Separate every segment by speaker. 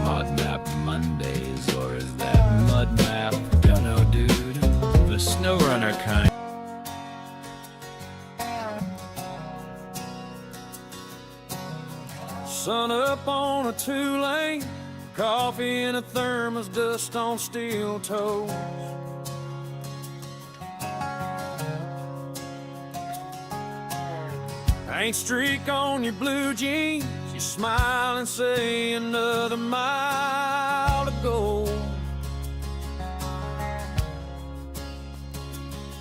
Speaker 1: Mud Map Mondays, or is that Mud Map? Don't know, dude. The snow runner kind.
Speaker 2: Sun up on a 2-lane, coffee in a thermos, dust on steel toes. Paint streak on your blue jeans, you smile and say another mile to go.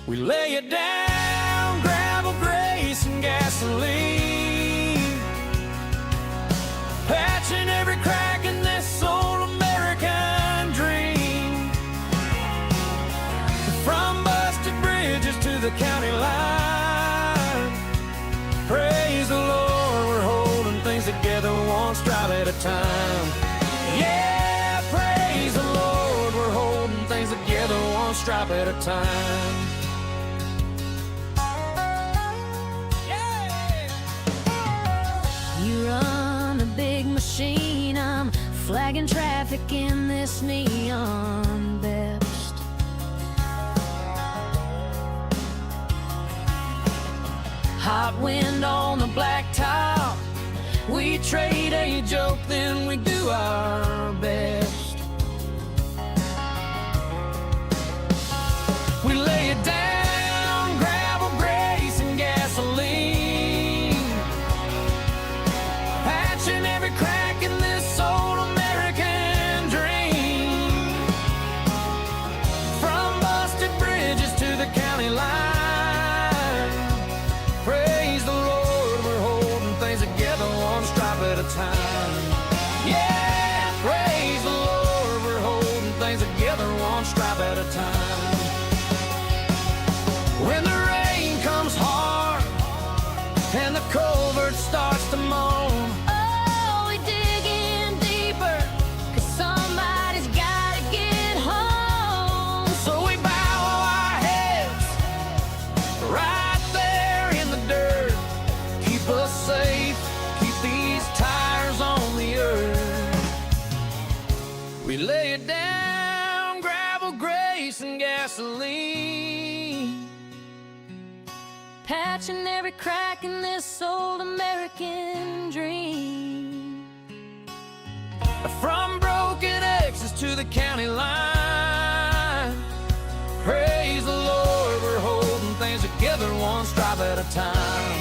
Speaker 2: We lay it down, gravel, grace, and gasoline, patching every crack in this old American dream. From busted bridges to the county line, praise the Lord, we're holding things together one stripe at a time. Yeah, praise the Lord, we're holding things together one stripe at a time.
Speaker 3: You run a big machine, I'm flagging traffic in this neon vest. Hot wind on the blacktop, we trade a joke, then we do our best. We lay it down, gravel, grace, and gasoline, patching every crack in this old American dream. From busted bridges to the county line, praise the Lord, we're holding things together one stripe at a time. Yeah, praise the Lord, we're holding things together one stripe at a time. When the rain comes hard and the culvert starts to moan, oh, we dig in deeper, 'cause somebody's gotta get home. So we bow our heads right there in the dirt, keep us safe, keep these tires on the earth. We lay it down, gravel, grace, and gasoline, patching every crack in this old American dream. From broken X's to the county line, praise the Lord, we're holding things together one stripe at a time.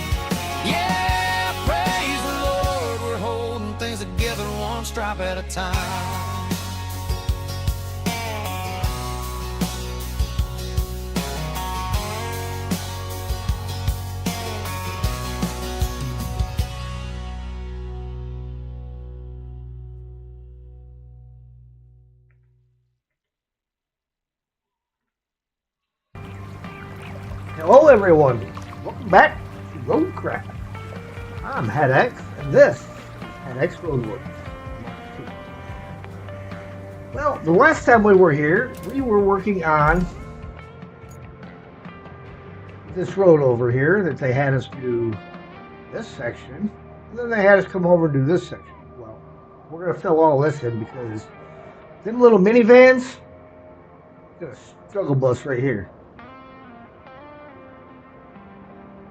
Speaker 3: Yeah, praise the Lord, we're holding things together one stripe at a time.
Speaker 4: Hello everyone, welcome back to Roadcraft. I'm HeadX, and this is HeadX Roadworks. Well, the last time we were here, we were working on this road over here that they had us do this section, and then they had us come over and do this section. Well, we're going to fill all this in because them little minivans, got a struggle bus right here.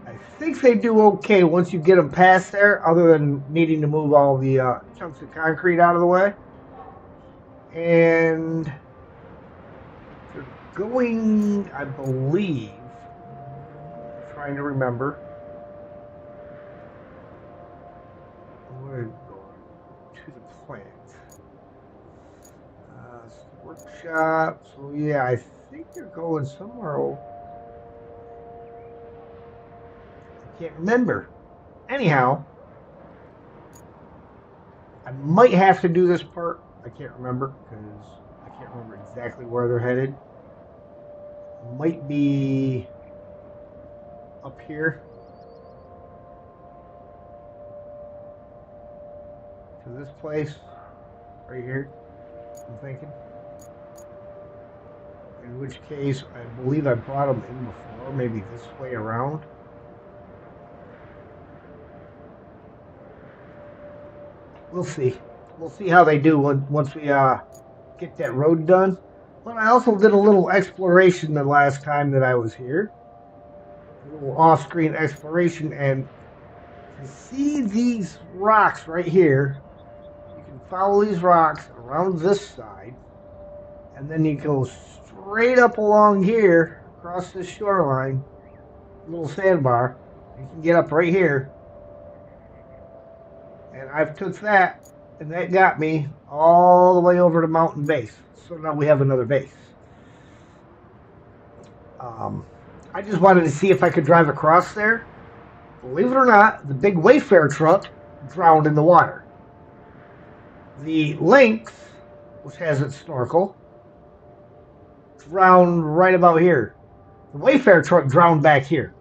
Speaker 4: I think they do okay once you get them past there, other than needing to move all the chunks of concrete out of the way. And they're going, I believe, trying to remember, we're going to the plant. It's the workshop, so yeah, I think they're going somewhere over. Can't remember. Anyhow, I might have to do this part. I can't remember because I can't remember exactly where they're headed. Might be up here to this place right here, I'm thinking. In which case, I believe I brought them in before, maybe this way around. We'll see. We'll see how they do once we get that road done. But I also did a little exploration the last time that I was here. A little off-screen exploration, and you see these rocks right here. You can follow these rocks around this side, and then you go straight up along here, across this shoreline, little sandbar. You can get up right here. And I've took that, and that got me all the way over to mountain base. So now we have another base. I just wanted to see if I could drive across there. Believe it or not, the big Wayfair truck drowned in the water. The Lynx, which has its snorkel, drowned right about here. The Wayfair truck drowned back here.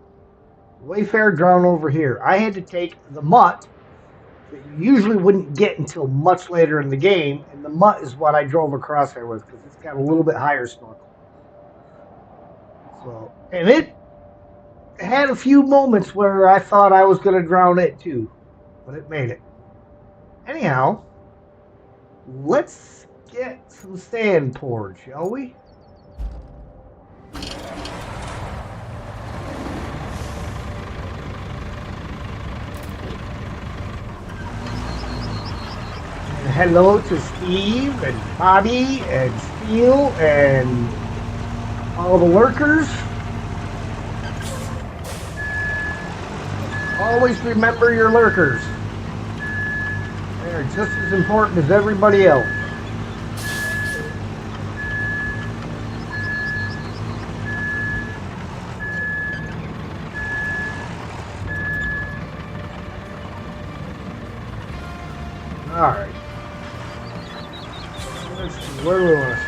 Speaker 4: The Wayfair drowned over here. I had to take the Mutt that you usually wouldn't get until much later in the game, and the Mutt is what I drove across there with because it's got a little bit higher snorkel. So, and it had a few moments where I thought I was going to drown it too, but it made it. Anyhow, let's get some sand poured, shall we? Hello to Steve and Bobby and Steel and all the lurkers. Always remember your lurkers. They're just as important as everybody else. Alright. Let's see, where we want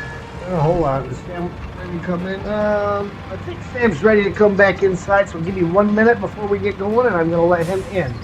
Speaker 4: to hold on. Is Sam ready to come in? I think Sam's ready to come back inside, so give me 1 minute before we get going, and I'm going to let him in.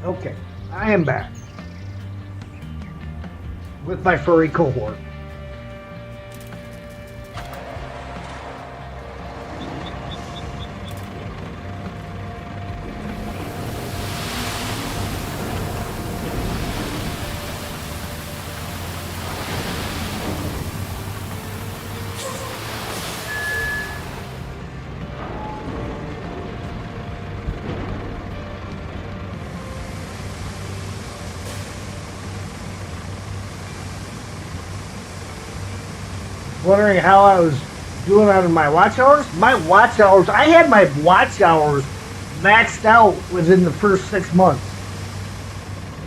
Speaker 4: Okay, I am back with my furry cohort. Wondering how I was doing on my watch hours? My watch hours, I had my watch hours maxed out within the first 6 months.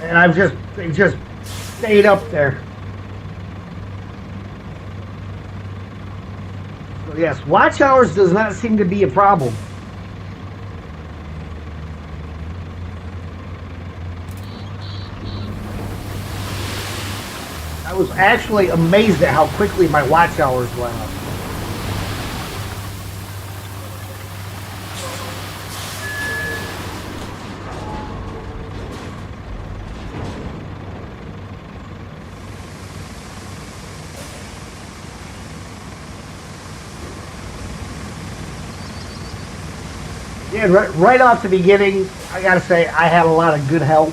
Speaker 4: And they just stayed up there. So yes, watch hours does not seem to be a problem. I was actually amazed at how quickly my watch hours went up. Yeah, right off the beginning, I gotta say, I had a lot of good help.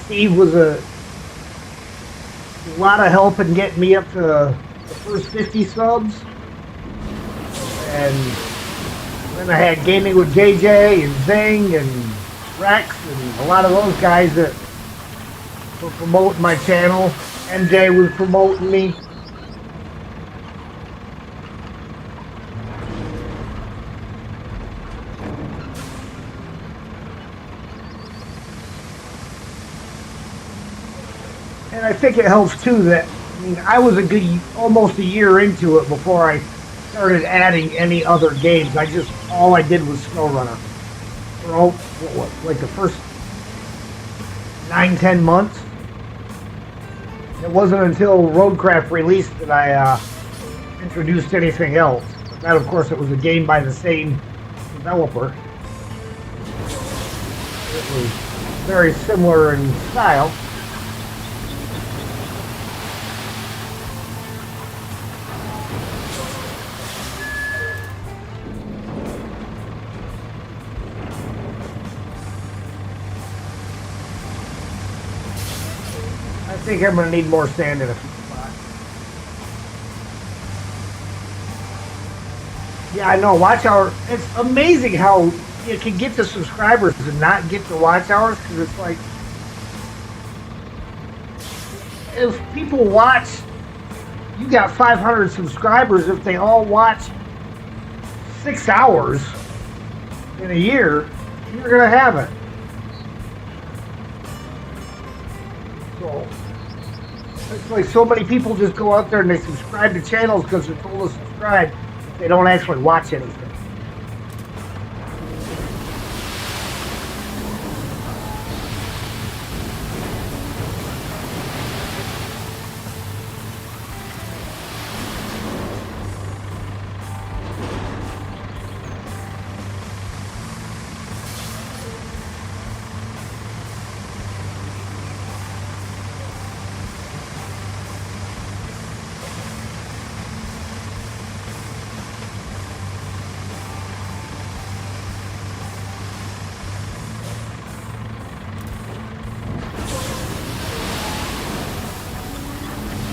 Speaker 4: Steve was a lot of help in getting me up to the first 50 subs. And then I had Gaming with JJ and Zing and Rex and a lot of those guys that were promoting my channel. MJ was promoting me. And I think it helps too that, I mean, I was almost a year into it before I started adding any other games. All I did was SnowRunner. for all, like the first 9, 10 months. It wasn't until Roadcraft released that I introduced anything else. But that, of course, it was a game by the same developer. It was very similar in style. I think I'm going to need more sand in a few spots. Yeah, I know. Watch hour. It's amazing how you can get the subscribers and not get the watch hours, because it's like, if people watch, you got 500 subscribers. If they all watch 6 hours in a year, you're going to have it. So it's like so many people just go out there and they subscribe to channels because they're told to subscribe. They don't actually watch anything.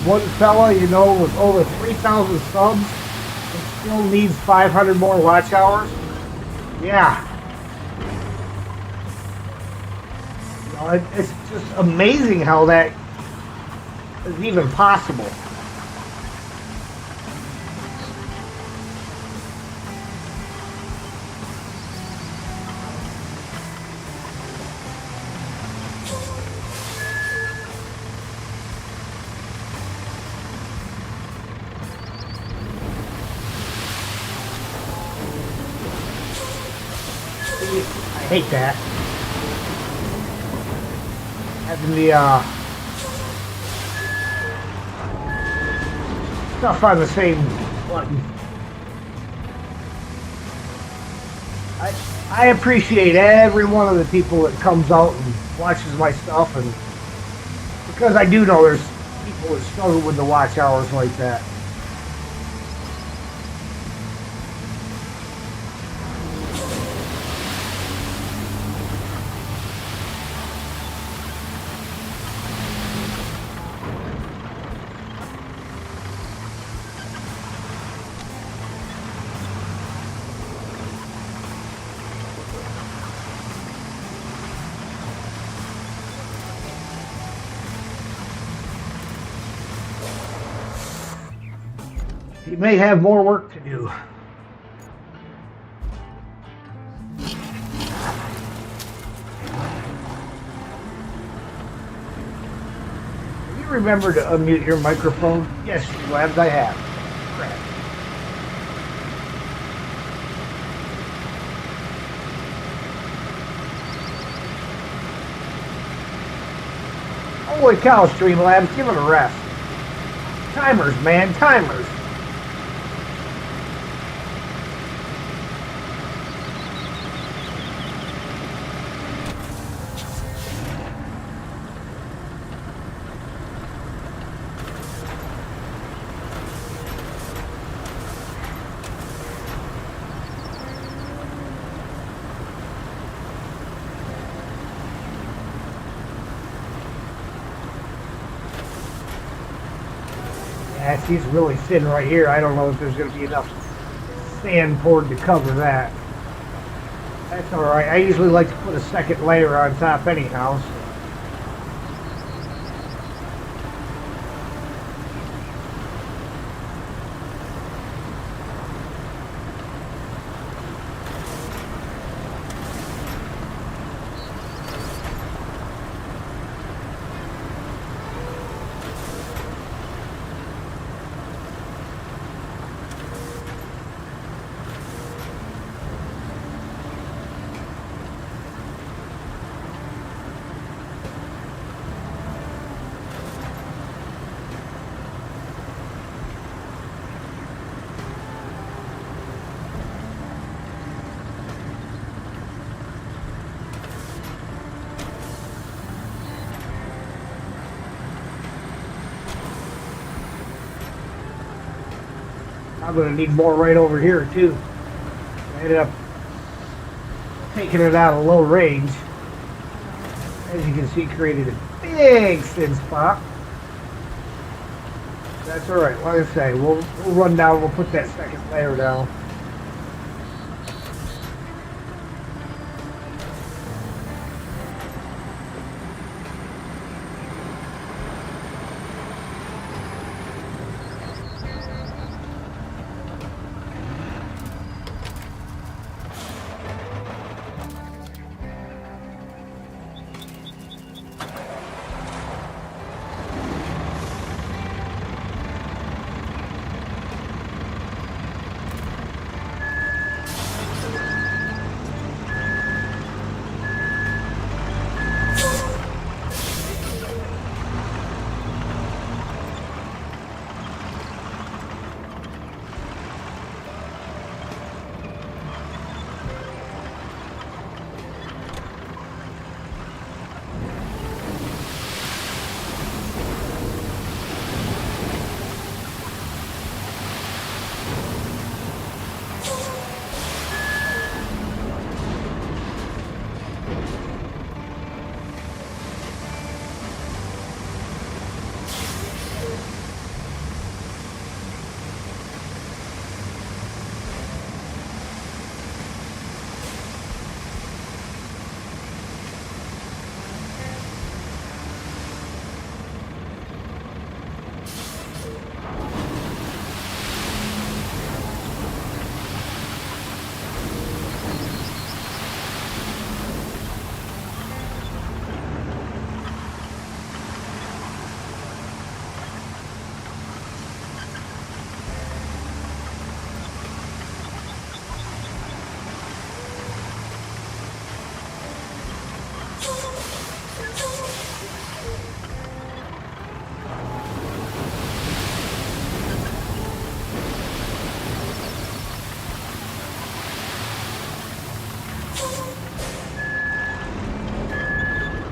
Speaker 4: One fella, you know, with over 3,000 subs and still needs 500 more watch hours. Yeah. You know, it's just amazing how that is even possible. I hate that. Having the stuff on the same button. I appreciate every one of the people that comes out and watches my stuff, and because I do know there's people that struggle with the watch hours like that. You may have more work to do. Have you remembered to unmute your microphone? Yes, Labs, I have. Crap. Holy cow, Streamlabs, give it a rest. Timers, man, timers. Yeah, she's really thin right here. I don't know if there's going to be enough sand poured to cover that. That's alright. I usually like to put a second layer on top anyhow. So. I'm going to need more right over here too. I ended up taking it out of low range. As you can see, created a big thin spot. That's alright, like I say, we'll run down, we'll put that second layer down.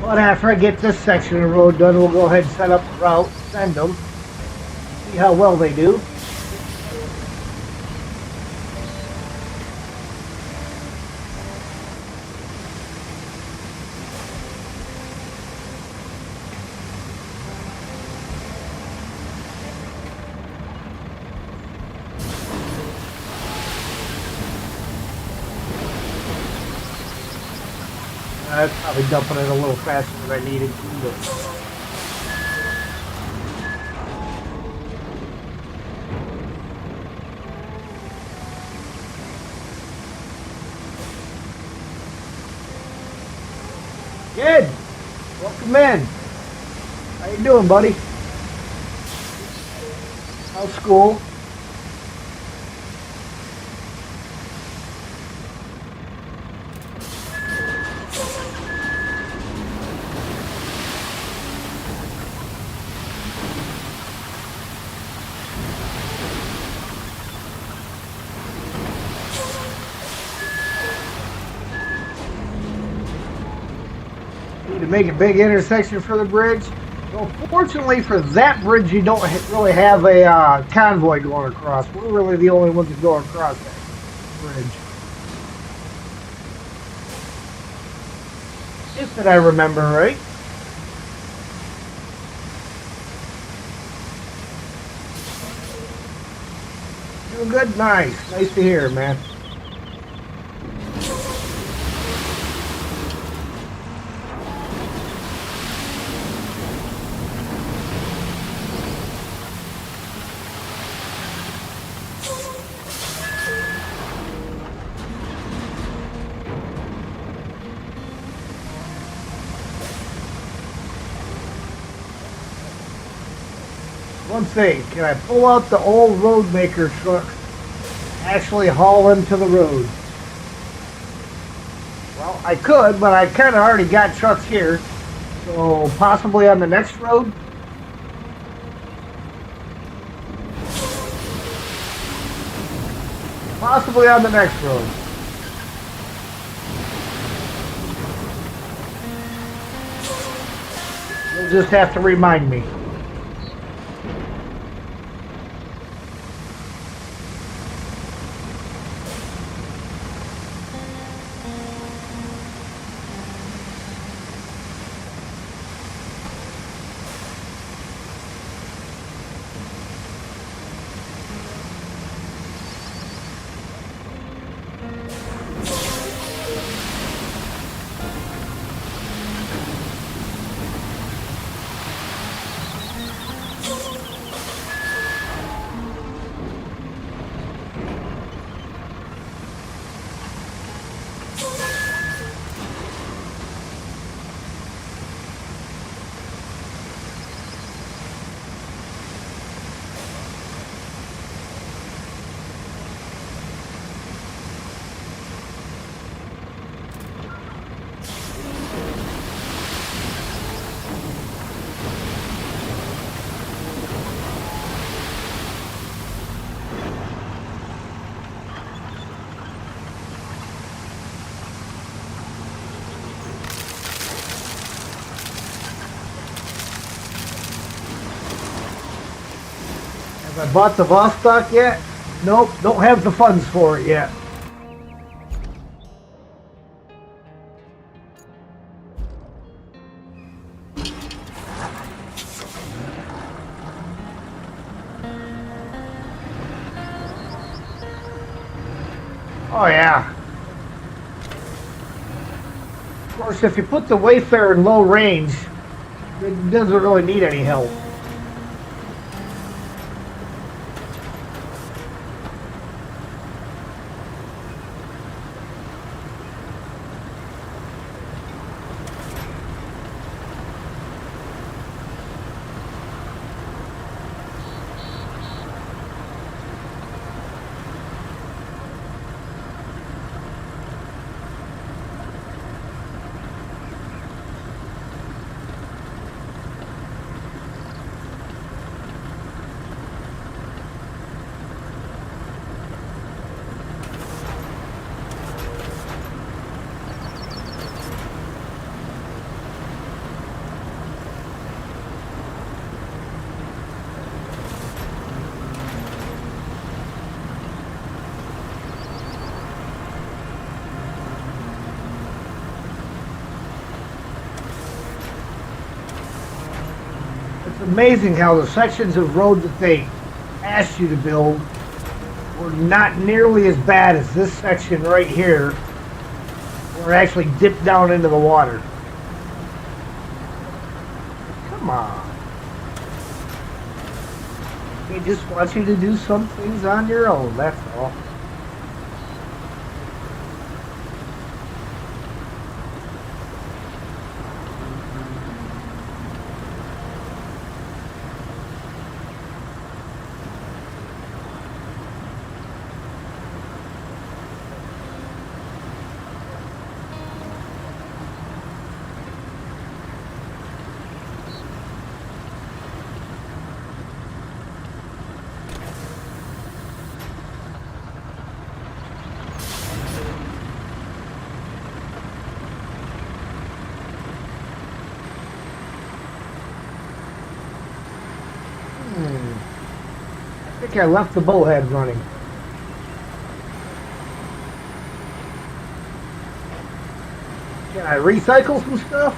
Speaker 4: But after I get this section of the road done, we'll go ahead and set up the route, send them, see how well they do. I was probably dumping it a little faster than I needed to, but Kid, welcome in. How you doing, buddy? How's school? To make a big intersection for the bridge. Well, fortunately for that bridge, you don't really have a convoy going across. We're really the only ones that go across that bridge. If that I remember right. Doing good? Nice. Nice to hear, man. One thing, can I pull out the old Roadmaker truck, actually haul them to the road? Well, I could, but I kind of already got trucks here, so possibly on the next road? Possibly on the next road. You'll just have to remind me. Have I bought the Vostok yet? Nope, don't have the funds for it yet. Oh yeah. Of course, if you put the Wayfarer in low range, it doesn't really need any help. It's amazing how the sections of road that they asked you to build were not nearly as bad as this section right here, where it actually dipped down into the water. Come on. They just want you to do some things on your own, that's all. I think I left the bullhead running. Can I recycle some stuff?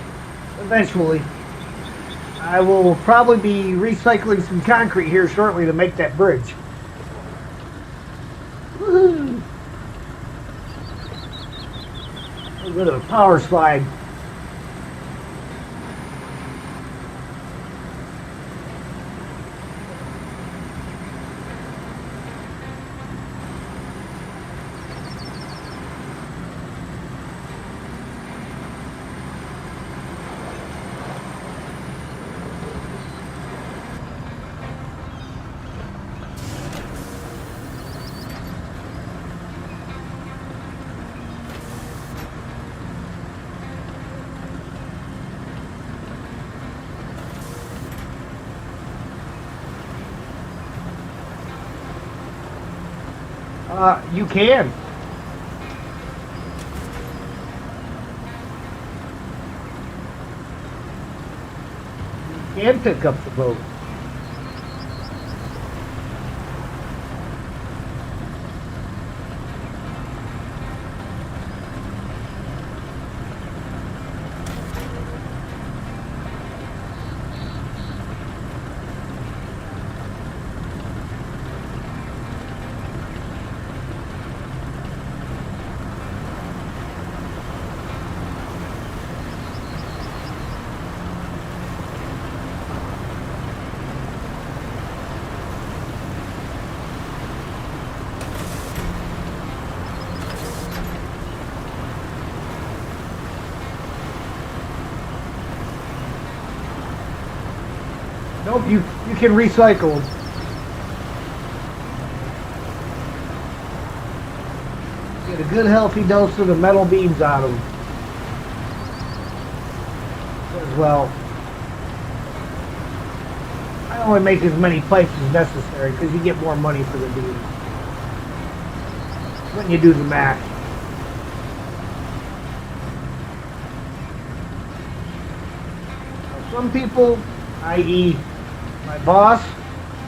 Speaker 4: Eventually. I will probably be recycling some concrete here shortly to make that bridge. Woohoo! A little bit of a power slide. You can. You can pick up the boat. Nope, you can recycle them. Get a good healthy dose of the metal beams out of them. As well. I only make as many pipes as necessary because you get more money for the beams when you do the math. Now, some people, i.e. my boss,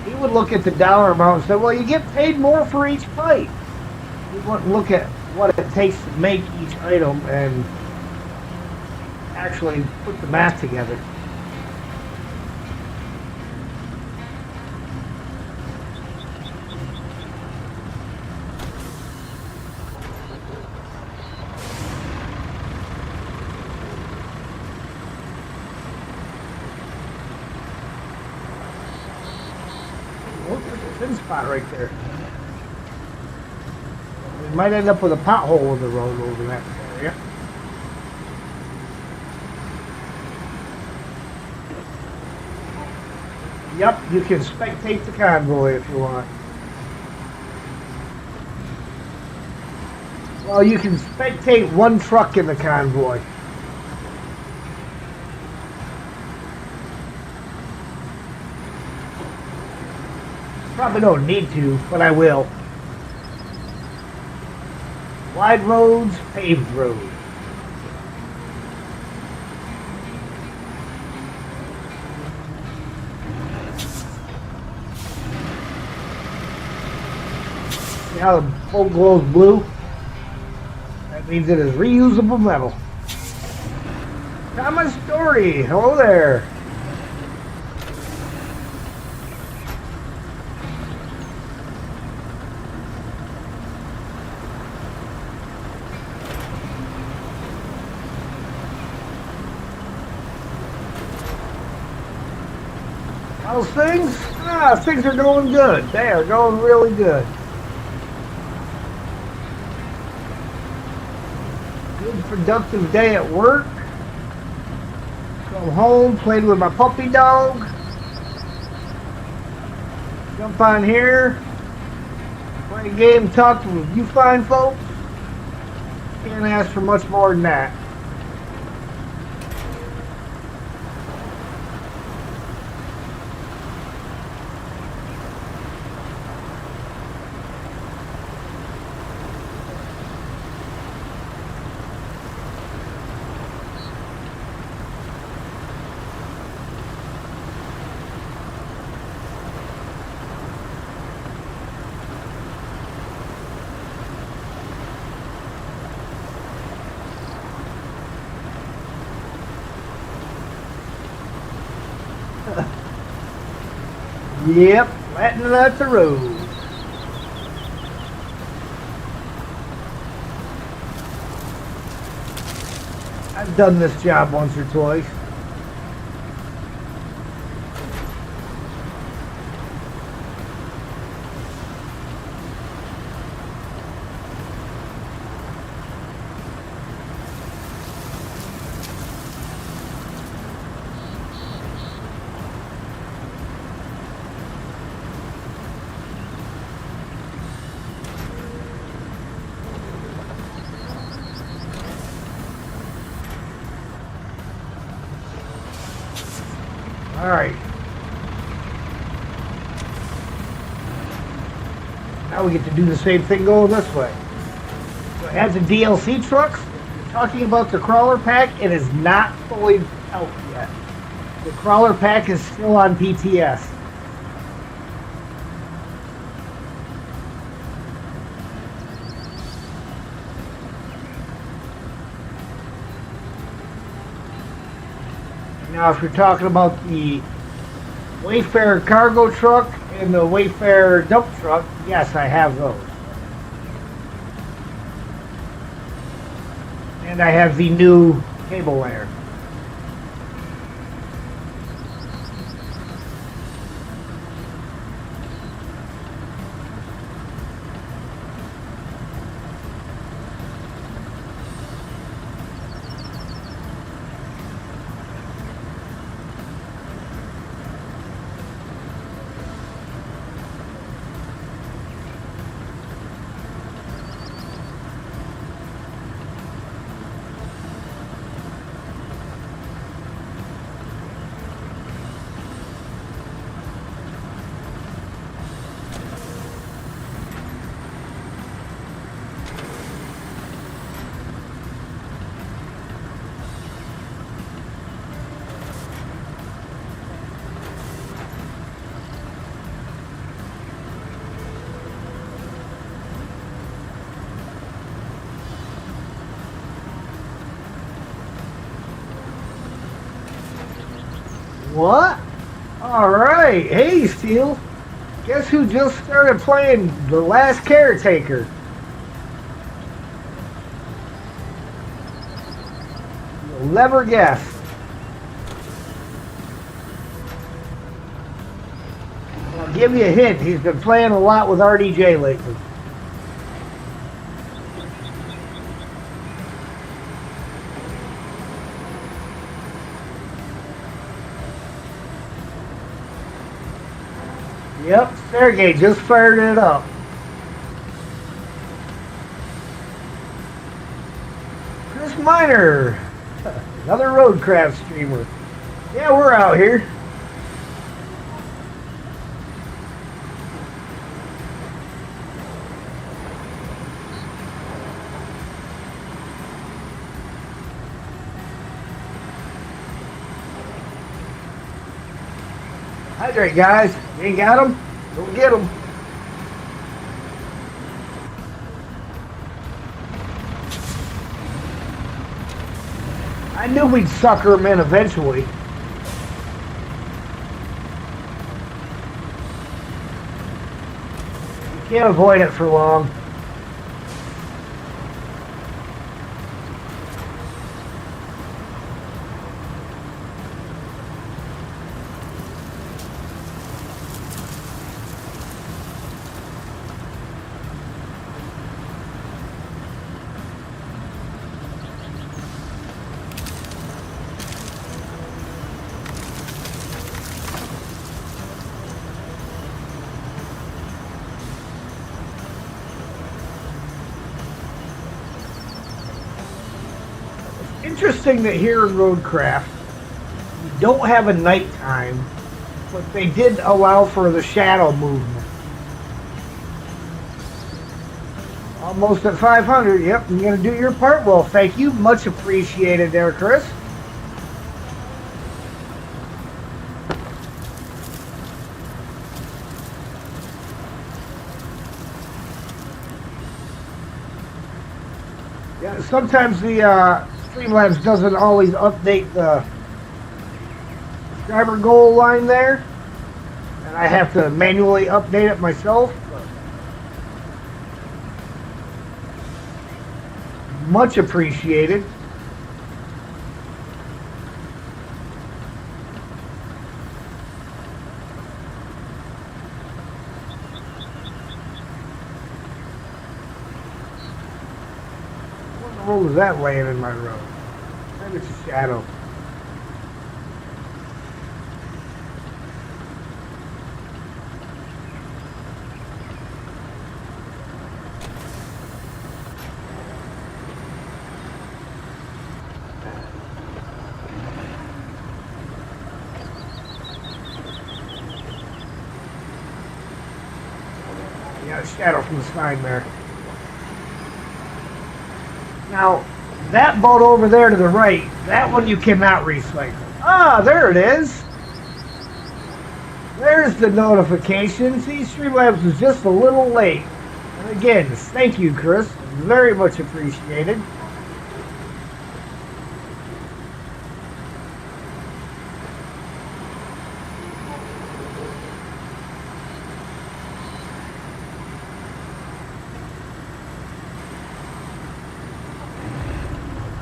Speaker 4: he would look at the dollar amount and say, well, you get paid more for each pipe. He wouldn't look at what it takes to make each item and actually put the math together. Look at the thin spot right there. We might end up with a pothole in the road over that area. Yep, you can spectate the convoy if you want. Well, you can spectate one truck in the convoy. Probably don't need to, but I will. Wide roads, paved roads. See how the boat glows blue? That means it is reusable metal. Thomas Story, hello there. How's things? Things are going good. They are going really good. Good productive day at work. Come home, played with my puppy dog. Jump on here. Play a game, talk to you fine folks. Can't ask for much more than that. Yep, flattening out the road. I've done this job once or twice. All right. Now we get to do the same thing going this way. So as the DLC trucks, talking about the crawler pack, it is not fully out yet. The crawler pack is still on PTS. Now, if you're talking about the Wayfarer cargo truck and the Wayfarer dump truck, yes, I have those. And I have the new cable layer. What? Alright. Hey, Steel. Guess who just started playing The Last Caretaker? You'll never guess. I'll give you a hint. He's been playing a lot with RDJ lately. Yep, Sergey just fired it up. Chris Miner, another Roadcraft streamer. Yeah, we're out here. Hydrate, guys. You ain't got them? Go get them. I knew we'd sucker them in eventually. You can't avoid it for long. Interesting that here in Roadcraft, you don't have a nighttime, but they did allow for the shadow movement. Almost at 500. Yep, you're going to do your part. Well, thank you. Much appreciated there, Chris. Yeah, sometimes the Streamlabs doesn't always update the subscriber goal line there, and I have to manually update it myself. Much appreciated. What in the world is that laying in my road? Maybe it's a shadow. Yeah, a shadow from the sign there. Now, that boat over there to the right, that one you cannot recycle. Ah, there it is. There's the notification. See, Streamlabs was just a little late. And again, thank you, Chris. Very much appreciated.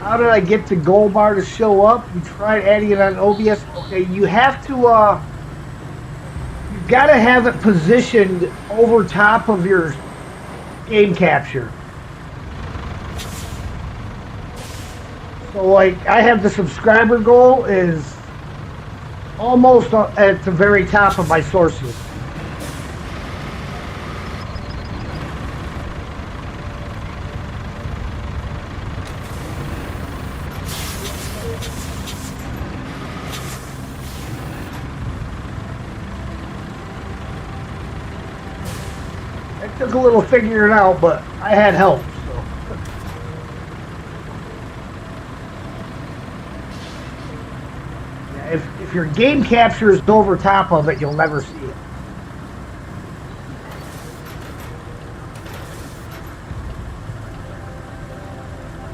Speaker 4: How did I get the goal bar to show up? You tried adding it on OBS. Okay, you have to, you've got to have it positioned over top of your game capture. So, like, I have the subscriber goal is almost at the very top of my sources. It took a little figuring out, but I had help. So. Yeah, if your game capture is over top of it, you'll never see it.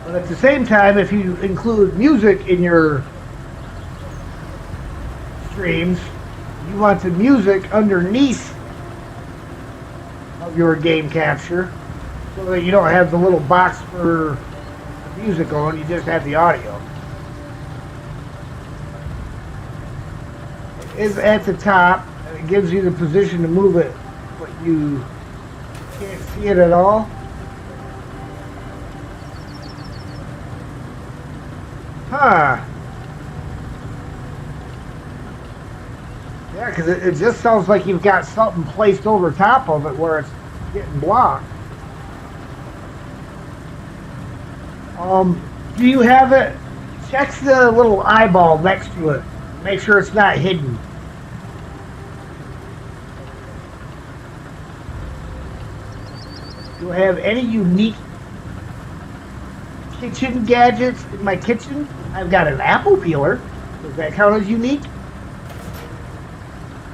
Speaker 4: But at the same time, if you include music in your streams, you want the music underneath of your game capture so that you don't have the little box for the music on, you just have the audio. It is at the top, and it gives you the position to move it, but you can't see it at all. Huh. Yeah, because it just sounds like you've got something placed over top of it where it's getting blocked. Do you have it? Check the little eyeball next to it. Make sure it's not hidden. Do I have any unique kitchen gadgets in my kitchen? I've got an apple peeler. Does that count as unique?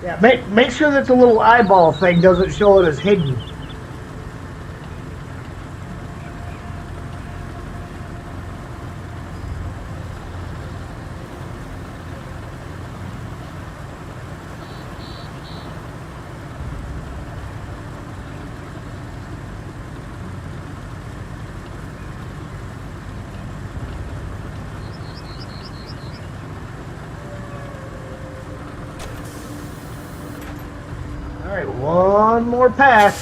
Speaker 4: Yeah, make sure that the little eyeball thing doesn't show it as hidden. Alright, one more pass.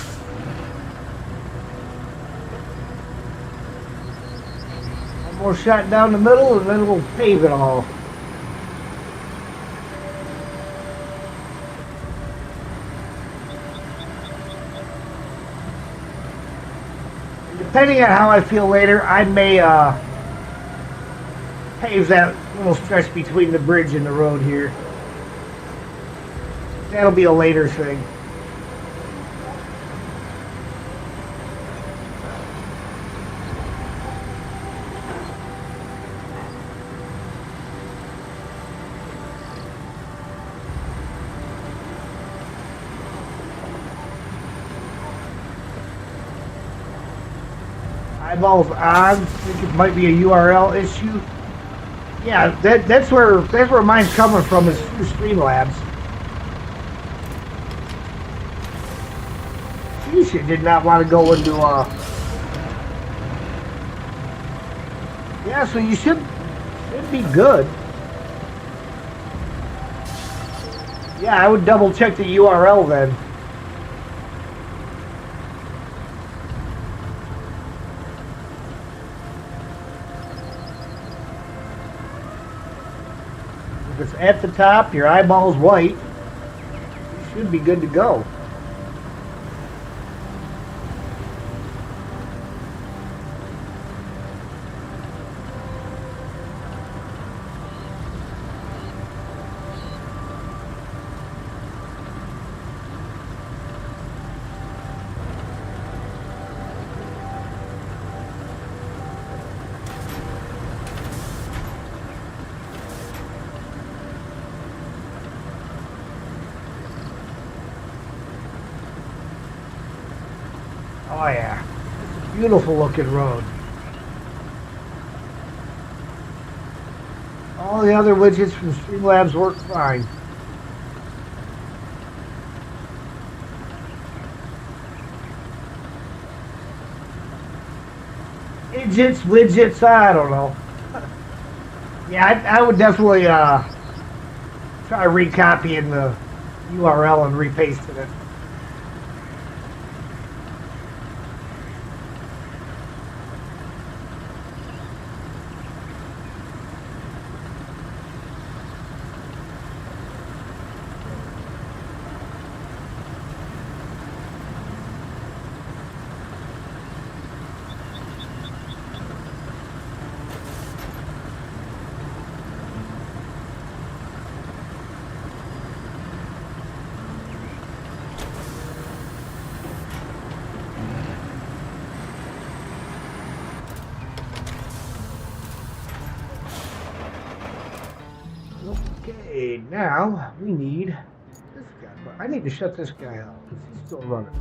Speaker 4: One more shot down the middle, and then we'll pave it all. Depending on how I feel later, I may pave that little stretch between the bridge and the road here. That'll be a later thing. Eyeballs on. I think it might be a URL issue. Yeah, that's where mine's coming from, is through Streamlabs. Geez, you did not want to go into yeah, so you should be good. Yeah, I would double check the URL then. If it's at the top, your eyeball's white, you should be good to go. Oh yeah, it's a beautiful looking road. All the other widgets from Streamlabs work fine. Widgets, I don't know. Yeah, I would definitely try recopying the URL and repasting it. Okay, now we need this guy. But I need to shut this guy out because he's still running.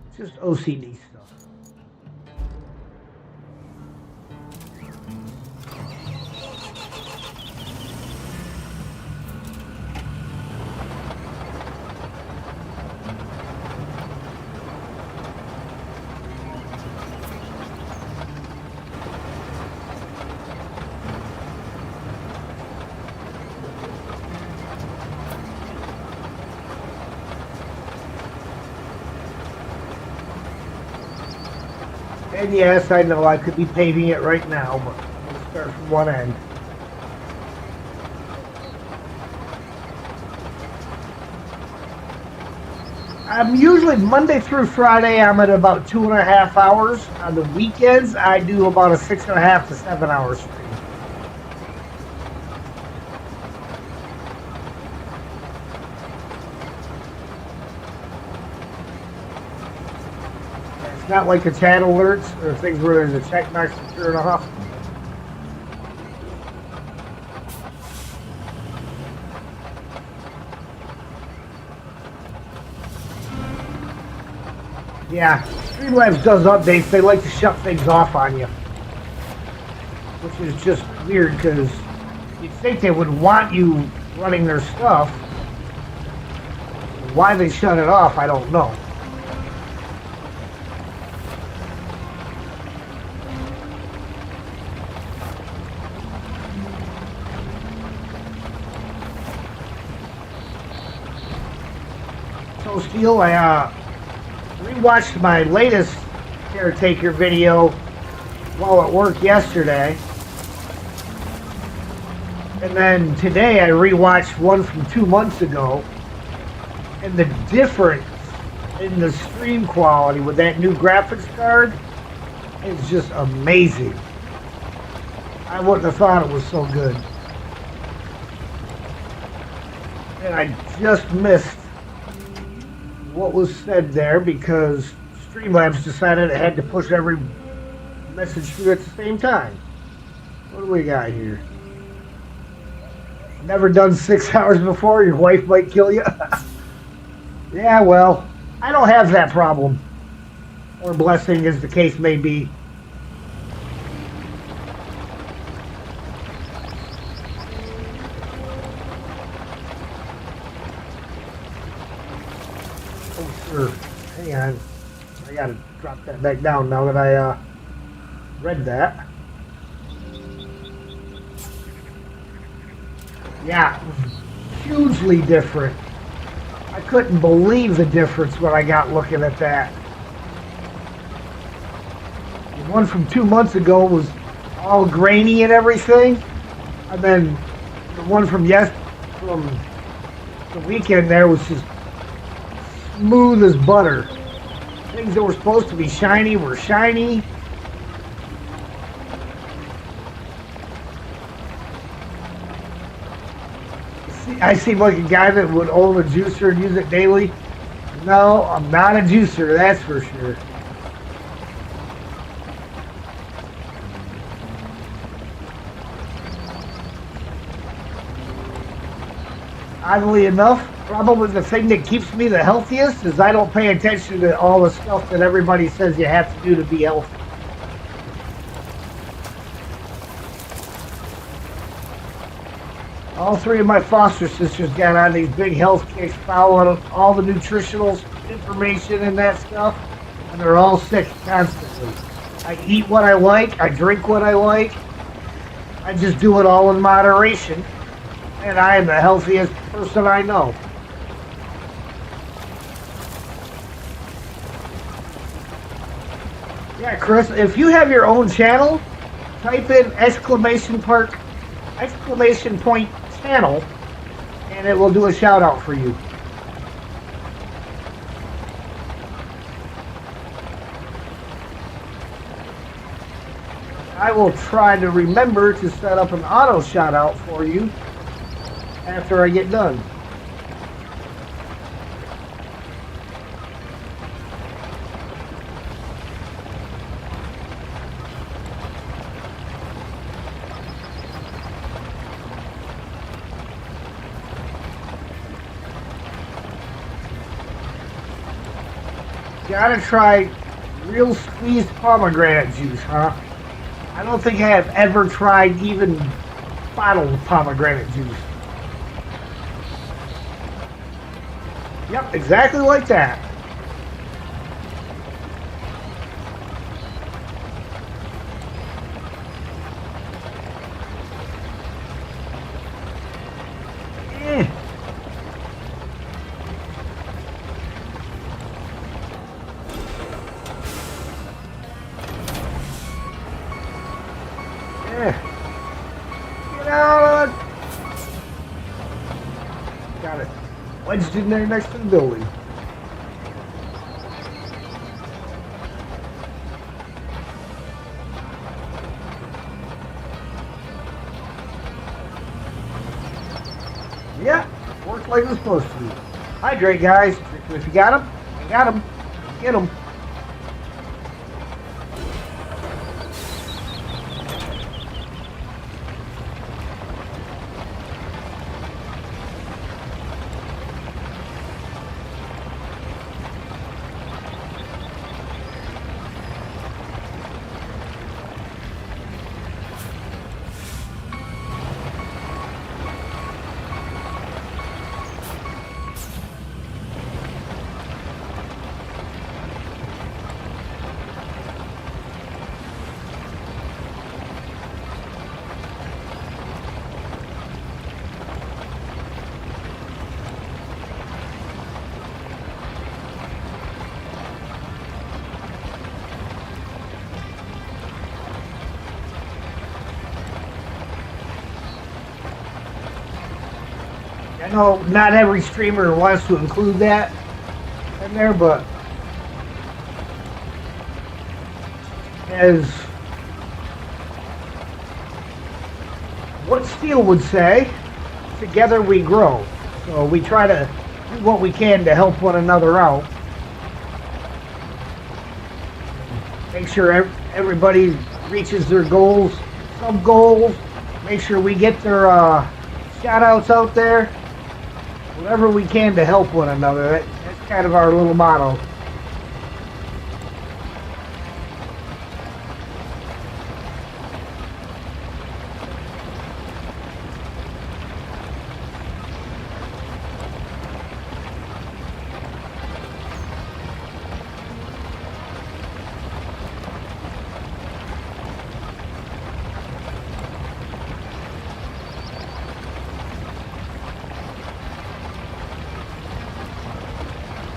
Speaker 4: It's just OCD stuff. And yes, I know I could be paving it right now, but I'm going to start from one end. I'm usually Monday through Friday, I'm at about 2.5 hours. On the weekends, I do about a 6.5 to 7 hour stream. It's not like the chat alerts or things where there's a check mark to turn off. Yeah, Streamlabs does updates. They like to shut things off on you, which is just weird because you'd think they would want you running their stuff. Why they shut it off, I don't know. So, Steel, I rewatched my latest Caretaker video while at work yesterday. And then today I rewatched one from 2 months ago. And the difference in the stream quality with that new graphics card is just amazing. I wouldn't have thought it was so good. And I just missed what was said there because Streamlabs decided it had to push every message through at the same time. What do we got here? Never done 6 hours before, your wife might kill you. Yeah, well, I don't have that problem. Or blessing, as the case may be. Sure. Hang on. I gotta drop that back down now that I read that. Yeah, hugely different. I couldn't believe the difference when I got looking at that. The one from 2 months ago was all grainy and everything. And then the one from the weekend there was just smooth as butter. Things that were supposed to be shiny were shiny. I seem like a guy that would own a juicer and use it daily. No, I'm not a juicer, that's for sure. Oddly enough, probably the thing that keeps me the healthiest is I don't pay attention to all the stuff that everybody says you have to do to be healthy. All three of my foster sisters got on these big health kicks following all the nutritional information and that stuff, and they're all sick constantly. I eat what I like, I drink what I like, I just do it all in moderation, and I am the healthiest person I know. Yeah, Chris, if you have your own channel, type in exclamation point channel, and it will do a shout out for you. I will try to remember to set up an auto shout out for you after I get done. Gotta try real squeezed pomegranate juice, huh? I don't think I have ever tried even bottled pomegranate juice. Yep, exactly like that. wedged in there next to the building. Yeah, worked like it's supposed to. Hydrate, guys. If you got them, you got them. Get them. I know not every streamer wants to include that in there, but as what Steele would say, together we grow. So we try to do what we can to help one another out. Make sure everybody reaches their goals, some goals. Make sure we get their shout outs out there. Whatever we can to help one another. That's kind of our little motto.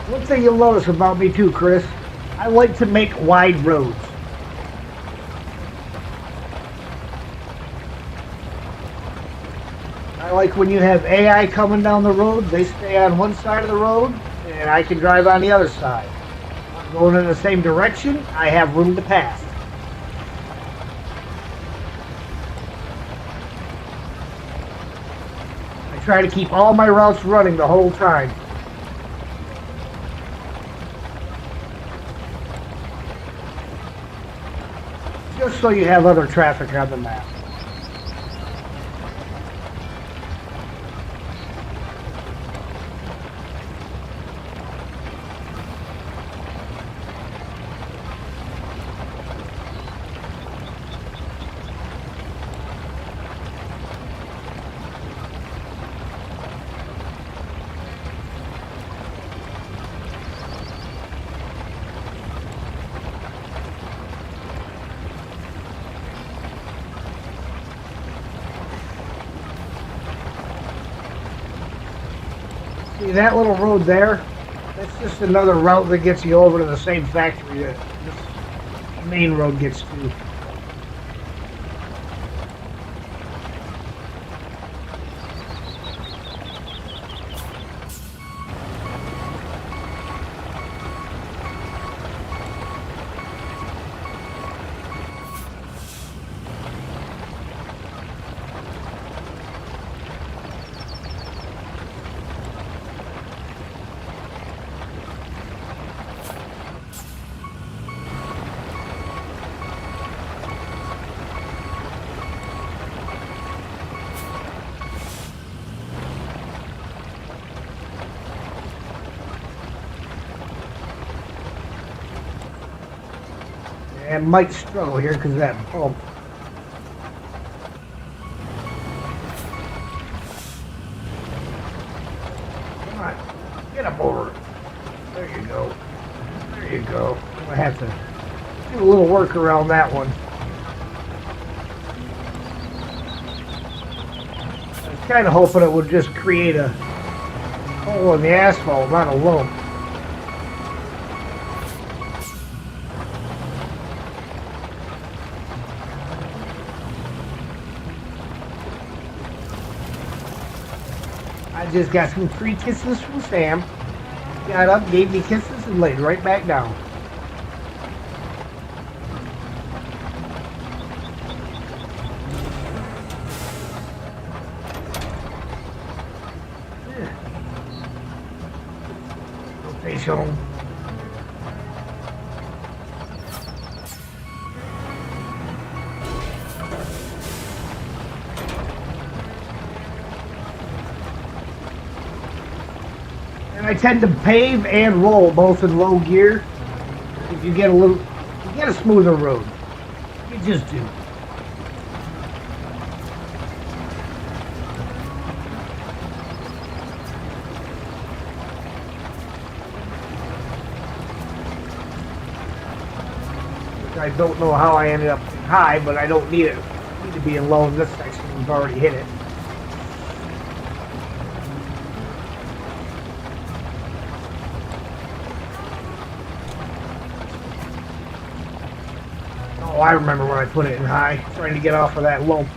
Speaker 4: One thing you'll notice about me too, Chris, I like to make wide roads. I like when you have AI coming down the road, they stay on one side of the road, and I can drive on the other side. I'm going in the same direction, I have room to pass. I try to keep all my routes running the whole time. Just so you have other traffic on the map. See that little road there? That's just another route that gets you over to the same factory that this main road gets to. And might struggle here because of that bump. Come on, get up over it. There you go. There you go. I'm gonna have to do a little work around that one. I was kind of hoping it would just create a hole in the asphalt, not a lump. just got some free kisses from Sam. Got up, gave me kisses, and laid right back down. Rotation. And I tend to pave and roll both in low gear. If you get a smoother road. You just do. I don't know how I ended up in high, but I don't need it. I need to be in low in this section. We've already hit it. Oh, I remember when I put it in high, trying to get off of that low.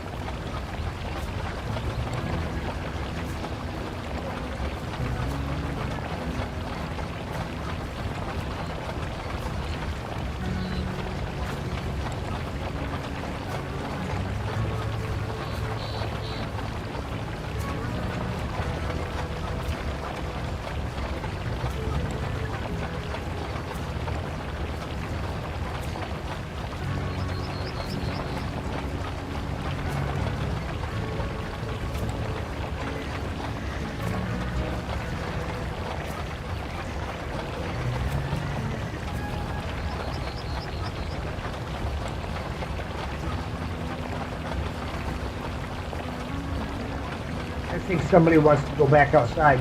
Speaker 4: I think somebody wants to go back outside.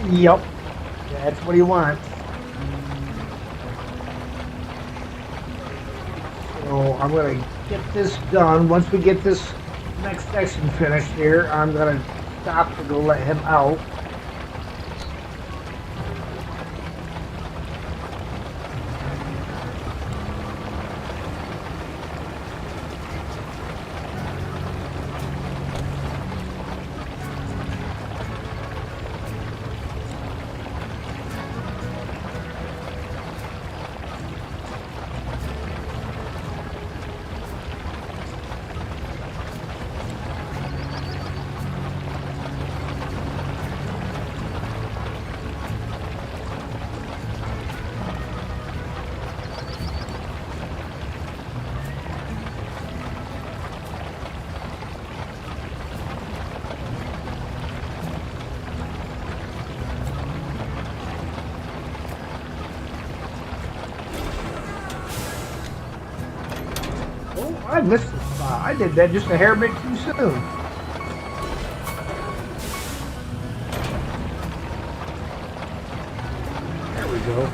Speaker 4: Yep, that's what he wants. So I'm going to get this done. Once we get this next section finished here, I'm going to stop to go let him out. I missed the spot. I did that just a hair bit too soon. There we go.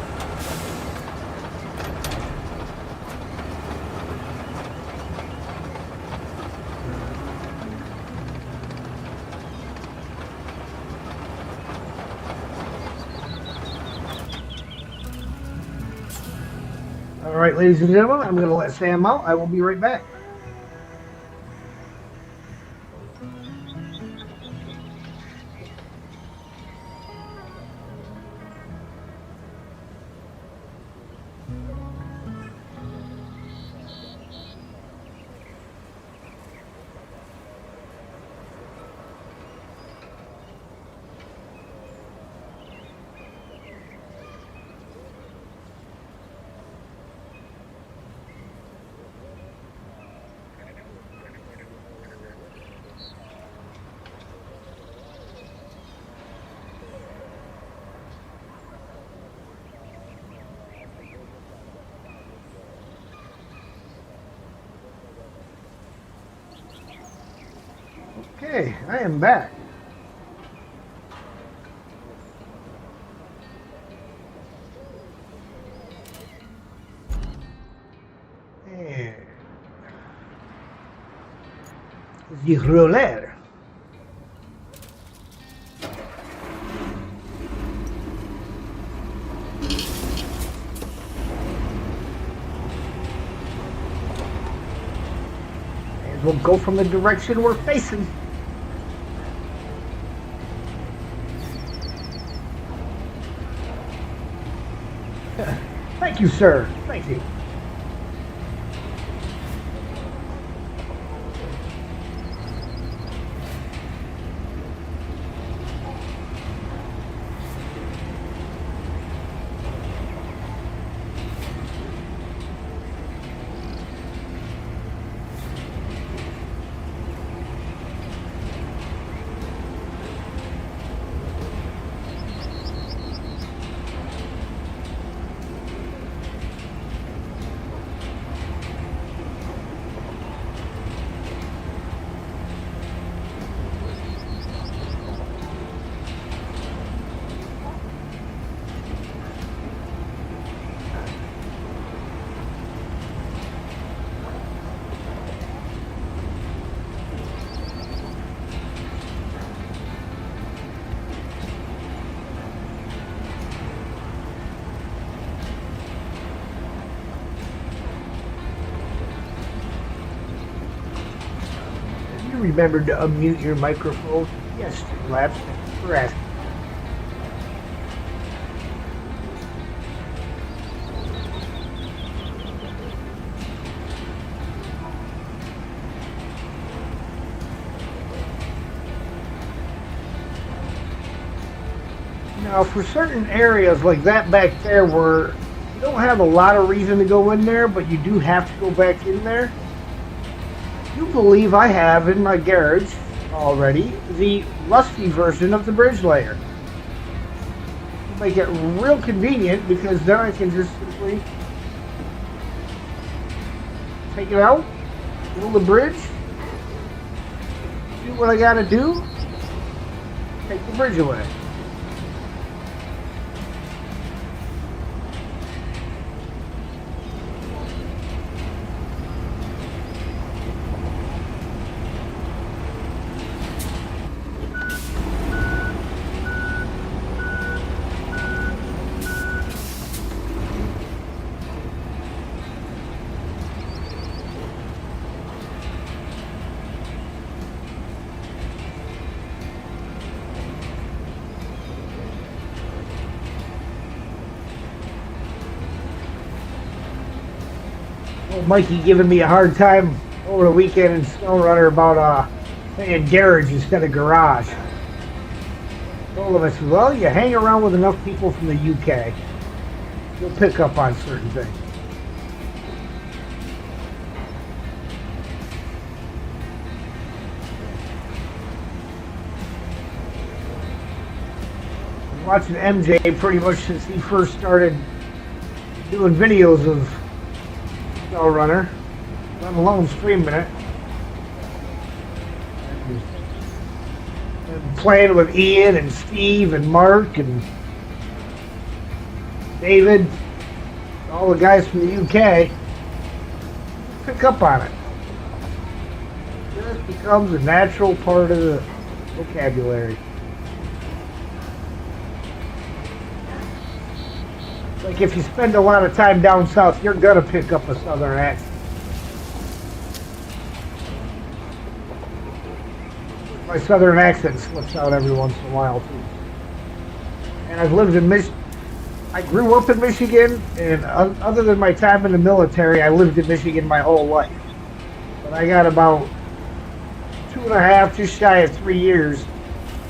Speaker 4: All right, ladies and gentlemen, I'm going to let Sam out. I will be right back. Okay, I am back. And the roller. And we'll go from the direction we're facing. Thank you, sir. Thank you. You remembered to unmute your microphone? Yes, Labs. Thank you for asking. Now, for certain areas like that back there where you don't have a lot of reason to go in there, but you do have to go back in there, you believe I have in my garage already the rusty version of the bridge layer. Make it real convenient because then I can just simply take it out, build the bridge, do what I gotta do, take the bridge away. Mikey giving me a hard time over the weekend in SnowRunner about saying garage instead of garage. Told him, I said, well, you hang around with enough people from the UK, you'll pick up on certain things. I'm watching MJ pretty much since he first started doing videos of SnowRunner, let alone streaming it. And playing with Ian and Steve and Mark and David, all the guys from the UK. Pick up on it. It just becomes a natural part of the vocabulary. Like if you spend a lot of time down south, you're gonna pick up a southern accent. My southern accent slips out every once in a while too. And I've lived in I grew up in Michigan, and other than my time in the military, I lived in Michigan my whole life. But I got about 2.5, just shy of 3 years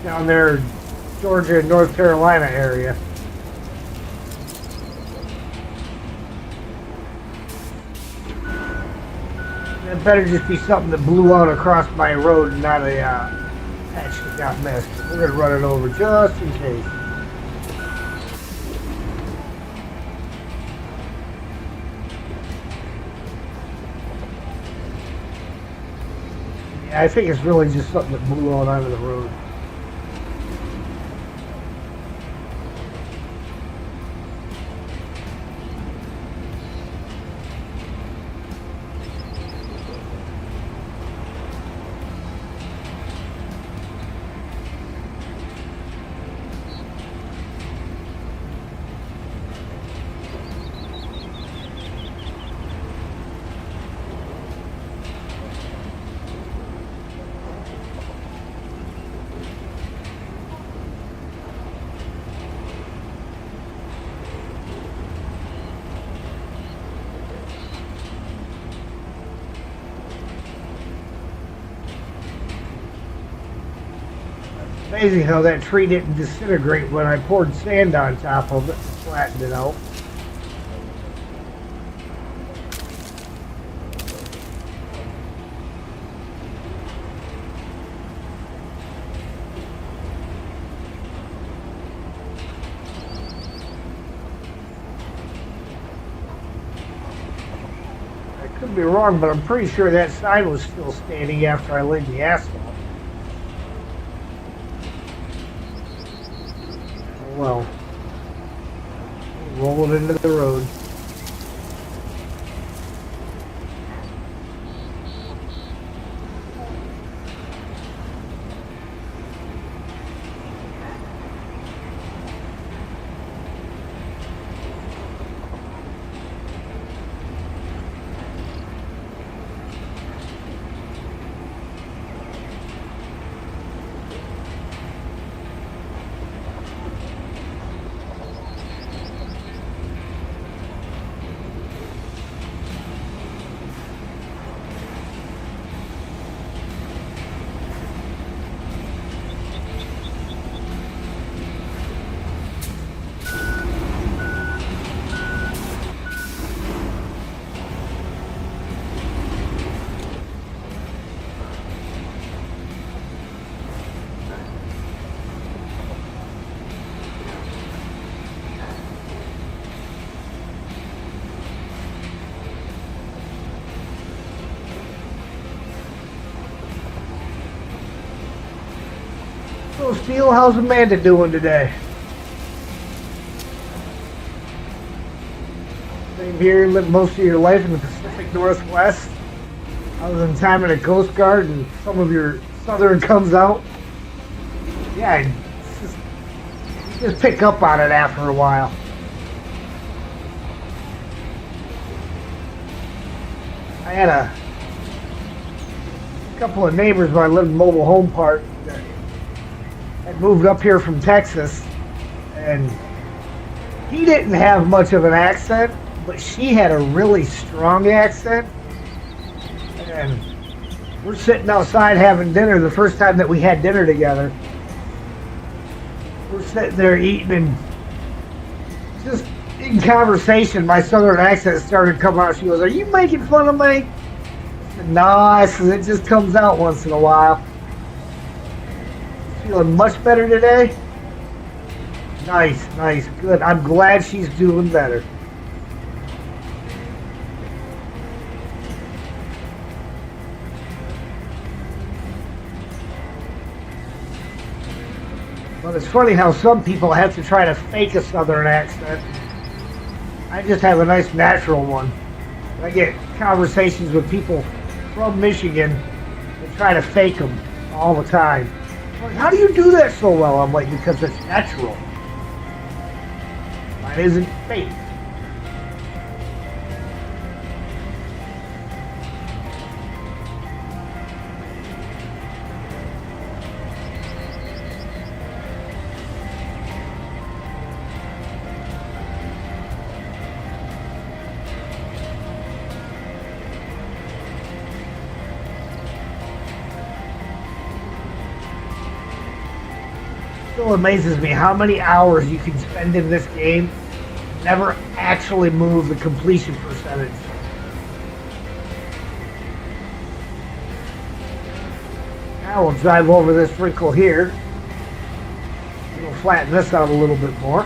Speaker 4: down there, Georgia and North Carolina area. It better just be something that blew out across my road and not a patch that got missed. We're going to run it over just in case. Yeah, I think it's really just something that blew out onto the road. Amazing how that tree didn't disintegrate when I poured sand on top of it and flattened it out. I could be wrong, but I'm pretty sure that sign was still standing after I laid the asphalt. Well, roll it into the road. So, Steel, how's Amanda doing today? Same here, lived most of your life in the Pacific Northwest. Other than time in the Coast Guard and some of your Southern comes out. Yeah, you just pick up on it after a while. I had a couple of neighbors when I lived in Mobile Home Park that had moved up here from Texas, and he didn't have much of an accent, but she had a really strong accent. And we're sitting outside having dinner, the first time that we had dinner together. We're sitting there eating, and just in conversation, my southern accent started coming out. She goes, "Are you making fun of me?" I said, "No," I said, "it just comes out once in a while." Feeling much better today? Nice, nice, good. I'm glad she's doing better. But it's funny how some people have to try to fake a southern accent. I just have a nice natural one. I get conversations with people from Michigan that try to fake them all the time. Like, how do you do that so well? I'm like, because it's natural. Mine isn't fake. Still amazes me how many hours you can spend in this game, never actually move the completion percentage. Now we'll drive over this wrinkle here. We'll flatten this out a little bit more.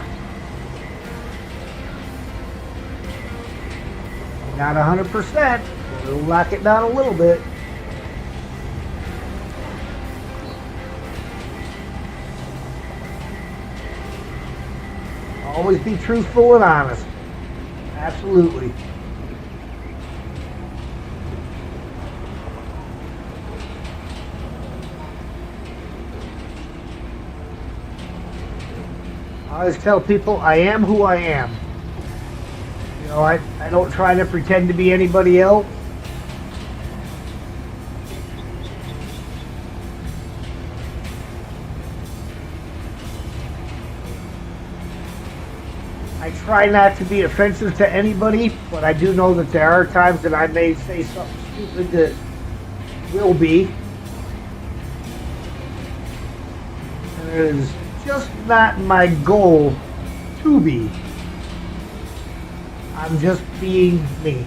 Speaker 4: Not 100%, but we'll knock it down a little bit. Always be truthful and honest. Absolutely. I always tell people I am who I am. You know, I don't try to pretend to be anybody else. I try not to be offensive to anybody, but I do know that there are times that I may say something stupid that will be. It is just not my goal to be. I'm just being me.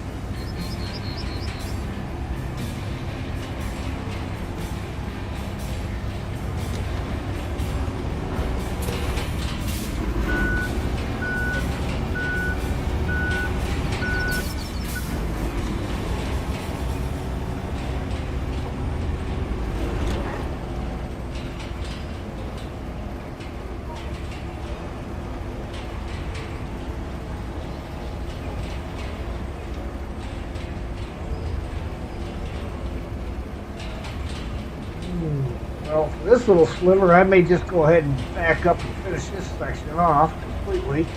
Speaker 4: Well, for this little sliver, I may just go ahead and back up and finish this section off completely.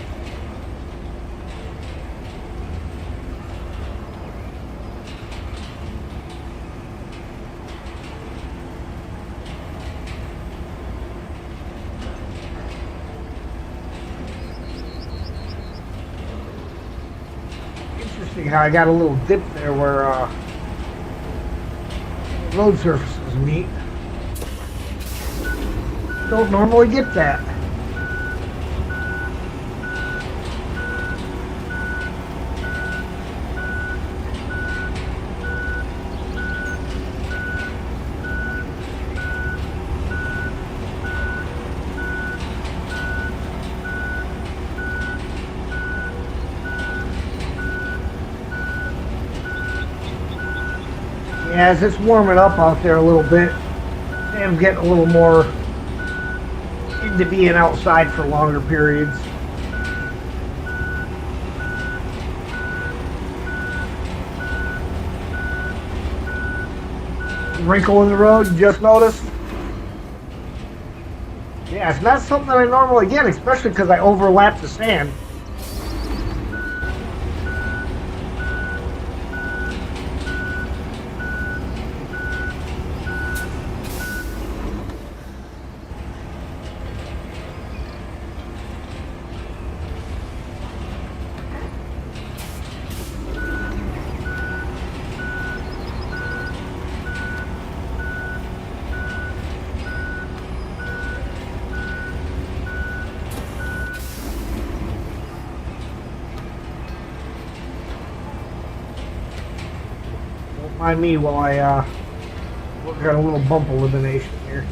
Speaker 4: Interesting how I got a little dip there where road surfaces meet. Don't normally get that. Yeah, as it's warming up out there a little bit, I'm getting a little more into being outside for longer periods. Wrinkle in the road, you just noticed? Yeah, it's not something that I normally get, especially because I overlap the sand. Mind me while I work on a little bump elimination here.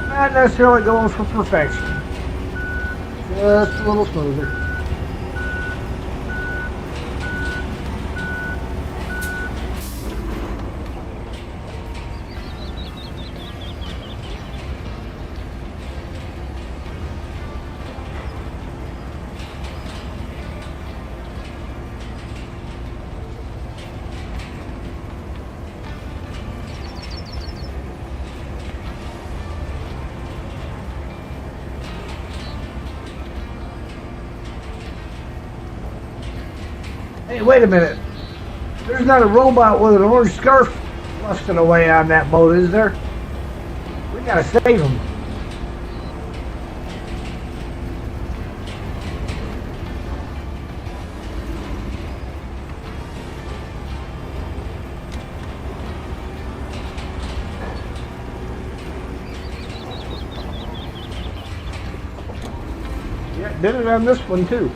Speaker 4: Not necessarily going for perfection, just a little smoother. Hey, wait a minute. There's not a robot with an orange scarf lusting away on that boat, is there? We gotta save him. Yeah, did it on this one too.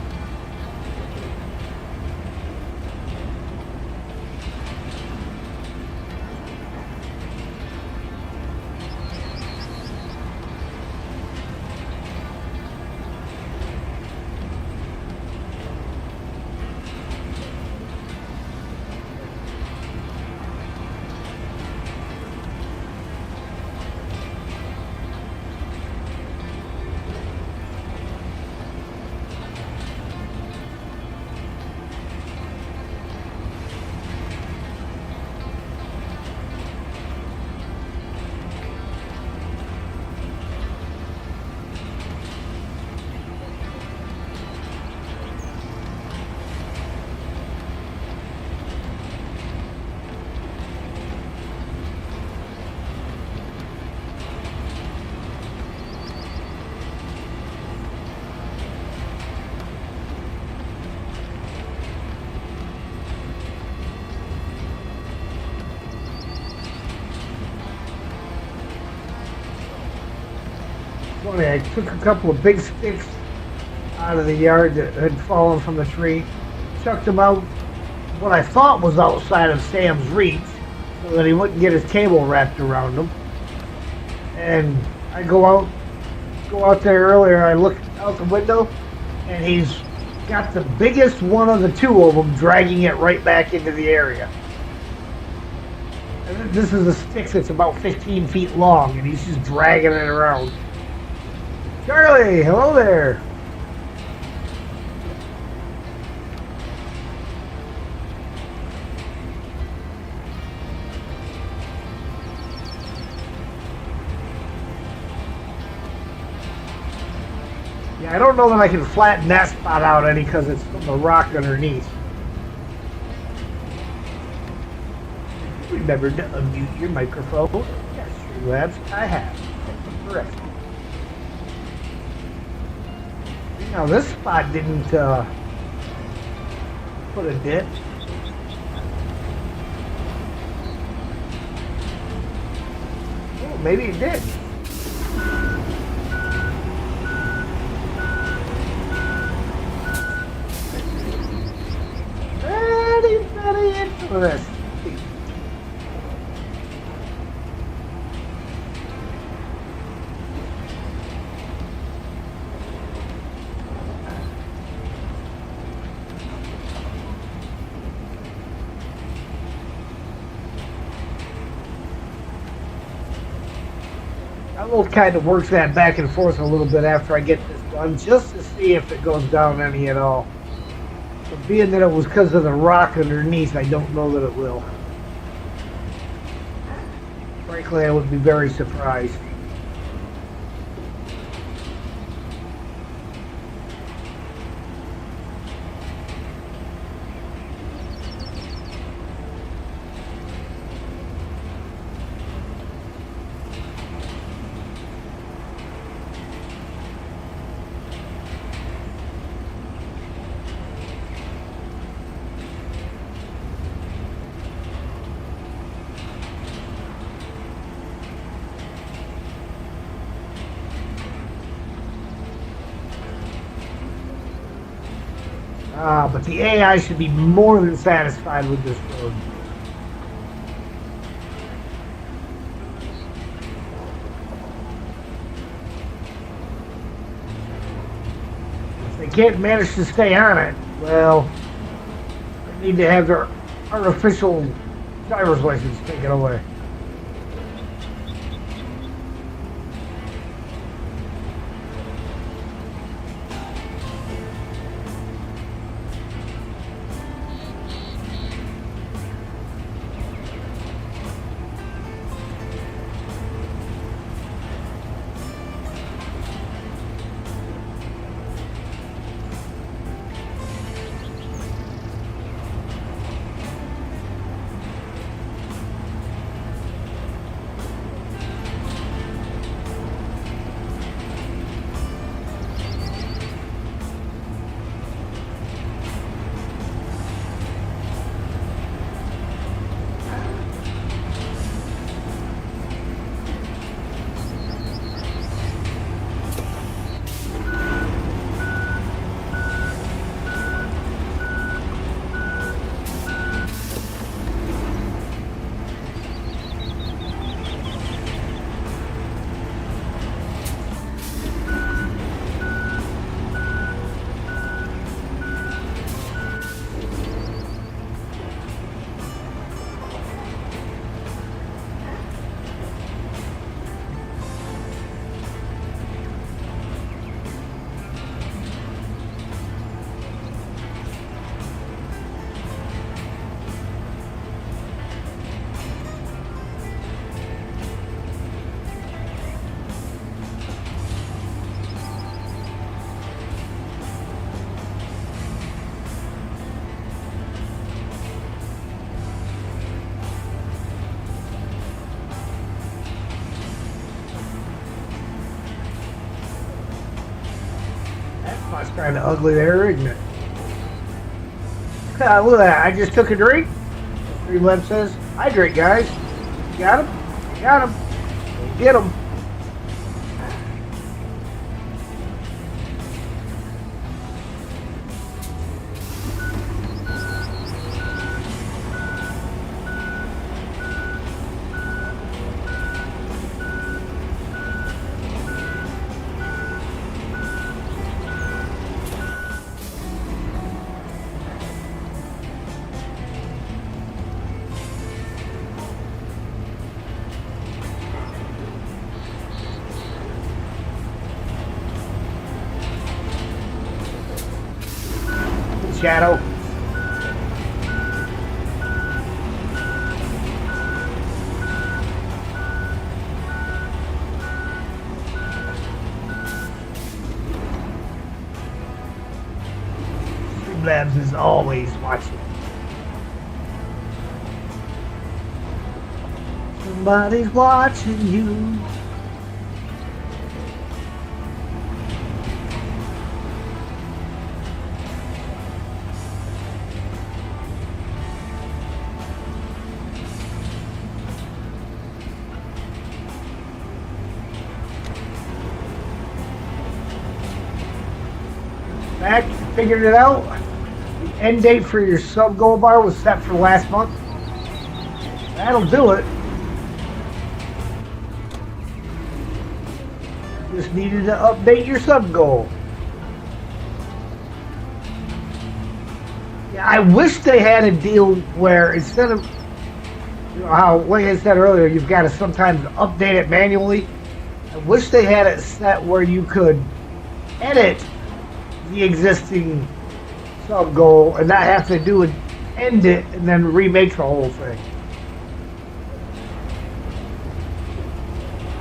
Speaker 4: funny, I took a couple of big sticks out of the yard that had fallen from the tree, chucked them out what I thought was outside of Sam's reach so that he wouldn't get his cable wrapped around him. And I go out there earlier, I look out the window, and he's got the biggest one of the two of them dragging it right back into the area. And this is a stick that's about 15 feet long, and he's just dragging it around. Charlie, hello there. Yeah, I don't know that I can flatten that spot out any because it's from the rock underneath. Remember to unmute your microphone. Yes, Streamlabs, I have. Correct. Now this spot didn't put a dent. Oh, maybe it did. Very interesting. I will kind of work that back and forth a little bit after I get this done, just to see if it goes down any at all. But being that it was because of the rock underneath, I don't know that it will. Frankly, I would be very surprised. But the AI should be more than satisfied with this road. If they can't manage to stay on it, well, they need to have their artificial driver's license taken away. That's kind of ugly there, isn't it? Look at that. I just took a drink. Streamlabs says, hydrate, guys. You got him? You got him. Get him. Shadow. Streamlabs is always watching. Somebody's watching you. Mac, you figured it out? The end date for your sub goal bar was set for last month. That'll do it. Just needed to update your sub goal. Yeah, I wish they had a deal where instead of, you know, how, like I said earlier, you've got to sometimes update it manually. I wish they had it set where you could edit the existing sub goal and not have to do it, end it, and then remake the whole thing.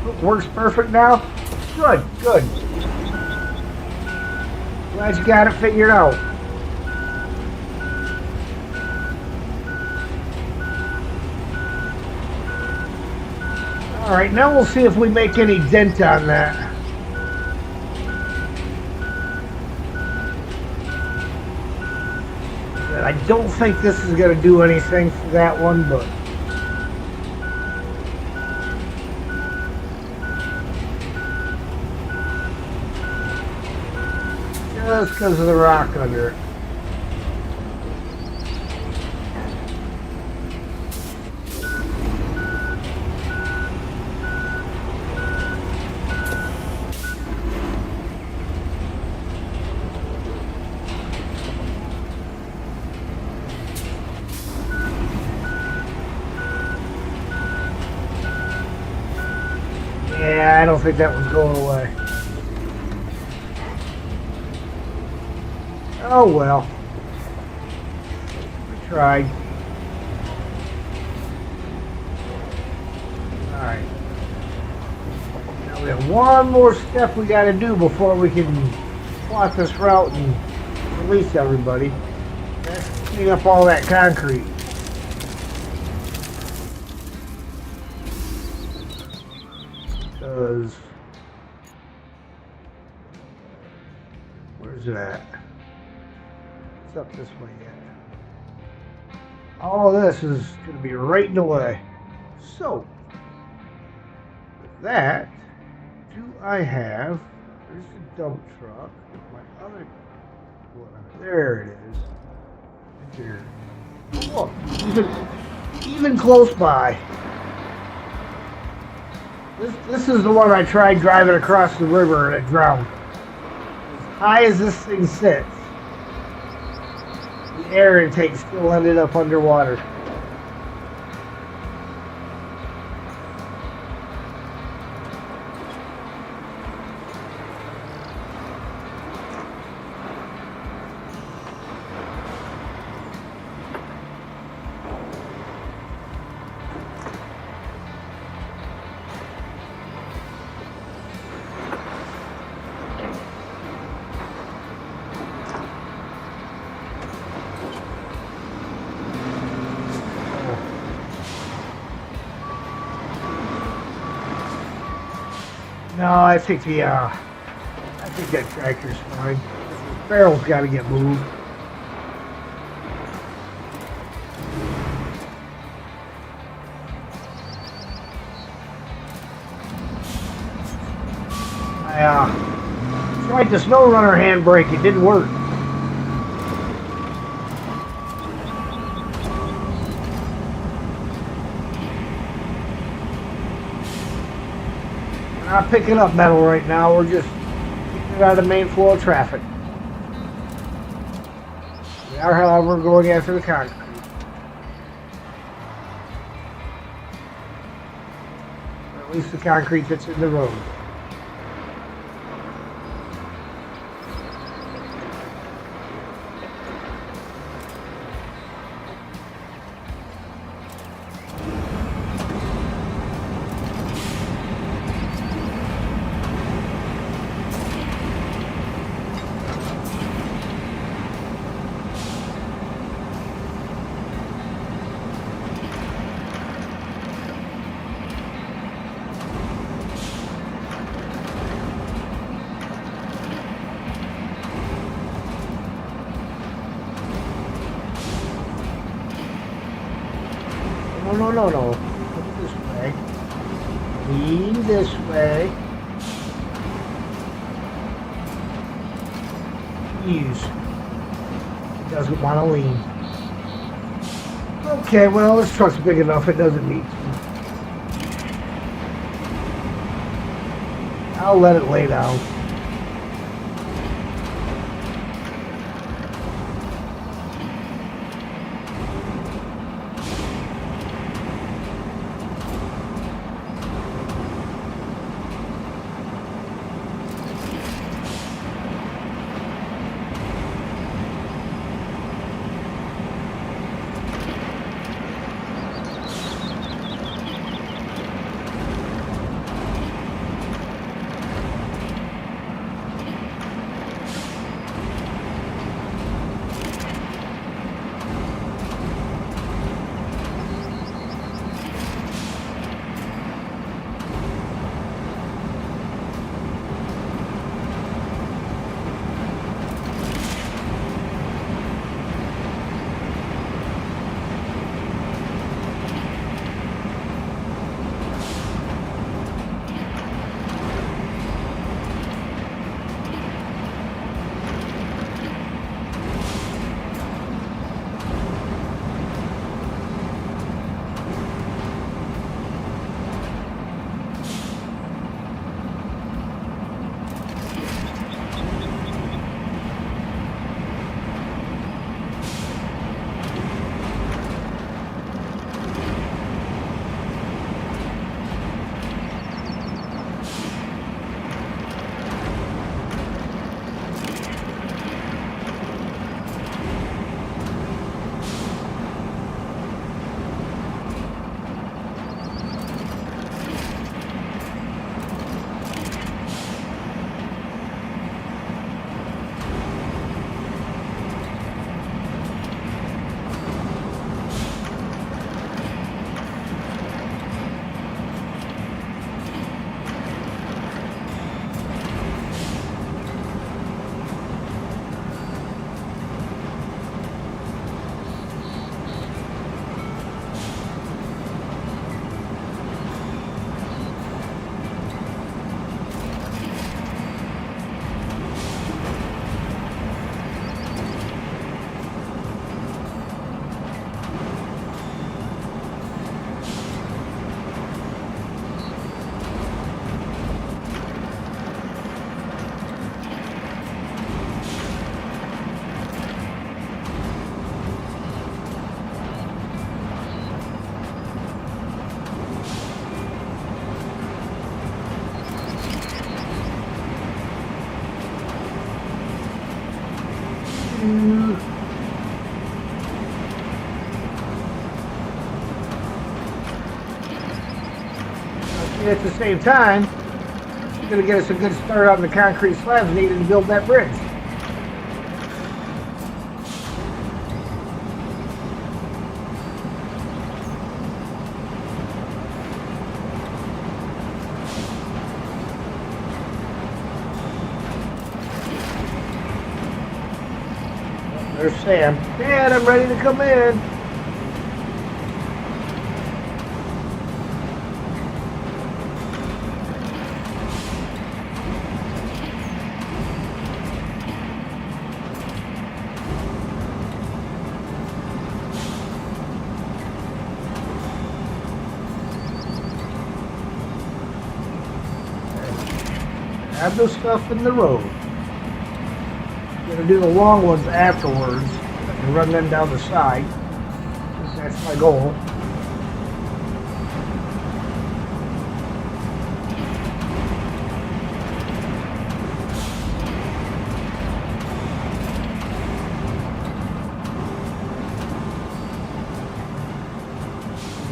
Speaker 4: It works perfect now. Good, good. Glad you got it figured out. All right, now we'll see if we make any dent on that. I don't think this is going to do anything for that one, but just because of the rock under it. Yeah, I don't think that one's going away. Oh well. We tried. Alright. Now we have one more step we gotta do before we can plot this route and release everybody. That's clean up all that concrete. Because where's it at? It's up this way yet. All of this is going to be right in the way. So, with that, do I have? There's the dump truck. My other one. There it is. Here. Look, even close by. This is the one I tried driving across the river and it drowned. As high as this thing sits, the air intake still ended up underwater. No, I think that tractor's fine. The barrel's got to get moved. I tried the snow runner handbrake. It didn't work. We're not picking up metal right now. We're just keeping it out of the main flow of traffic. We are, however, going after the concrete. Or at least the concrete that's in the road. No. Look this way. Lean this way. Use. It doesn't want to lean. Okay, well, this truck's big enough. It doesn't need to. I'll let it lay down. At the same time, it's going to get us a good start on the concrete slabs needed to build that bridge. There's Sam. Dad, I'm ready to come in. Have the stuff in the road. Gonna do the long ones afterwards and run them down the side. That's my goal.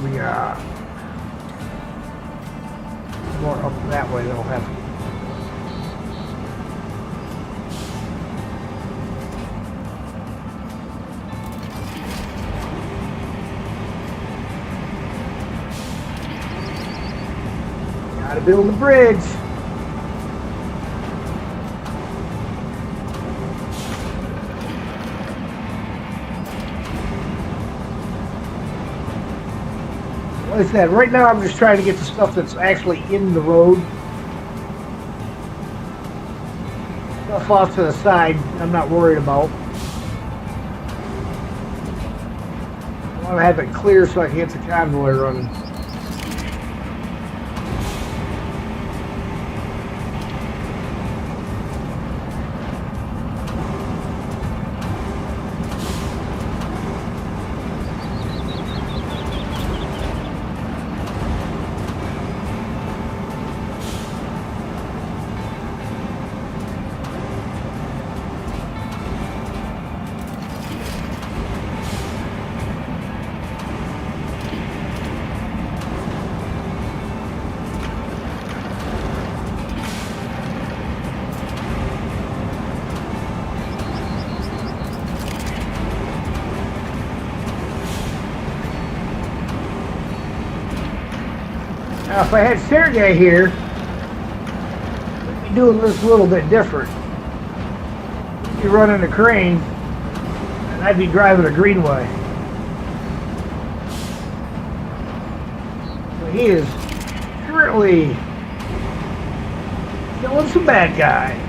Speaker 4: We more up that way. They'll have. Gotta build the bridge. Like I said, right now I'm just trying to get the stuff that's actually in the road. Stuff off to the side, I'm not worried about. I want to have it clear so I can get the convoy running. Now, if I had Sergey here, we'd be doing this a little bit different. He'd be running a crane, and I'd be driving a greenway. So he is currently killing some bad guys.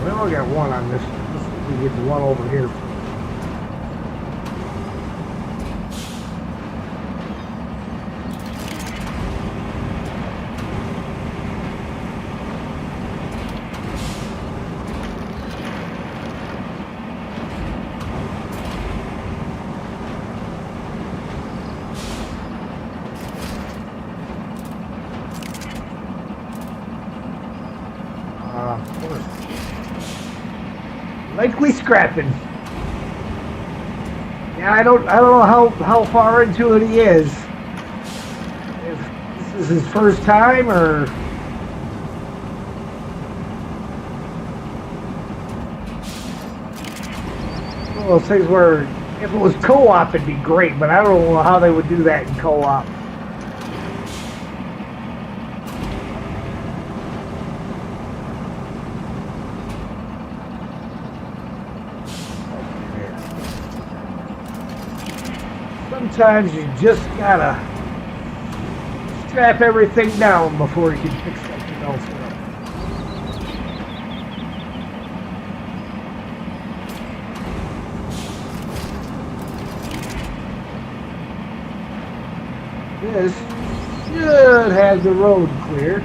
Speaker 4: We only got one on this. Let's see if we get the one over here. Of course. Likely scrapping. Yeah, I don't know how far into it he is. If this is his first time or one of those things where if it was co-op it'd be great, but I don't know how they would do that in co-op. Sometimes you just gotta strap everything down before you can pick something else up. This should have the road clear.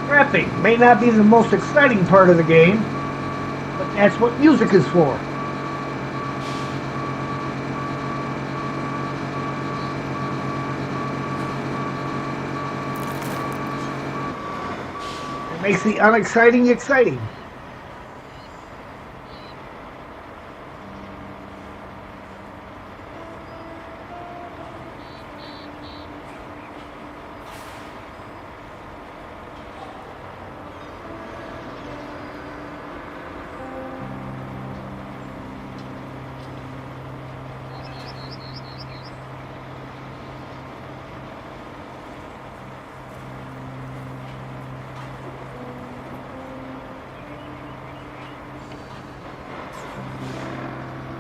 Speaker 4: Scrapping may not be the most exciting part of the game, but that's what music is for. It makes the unexciting exciting.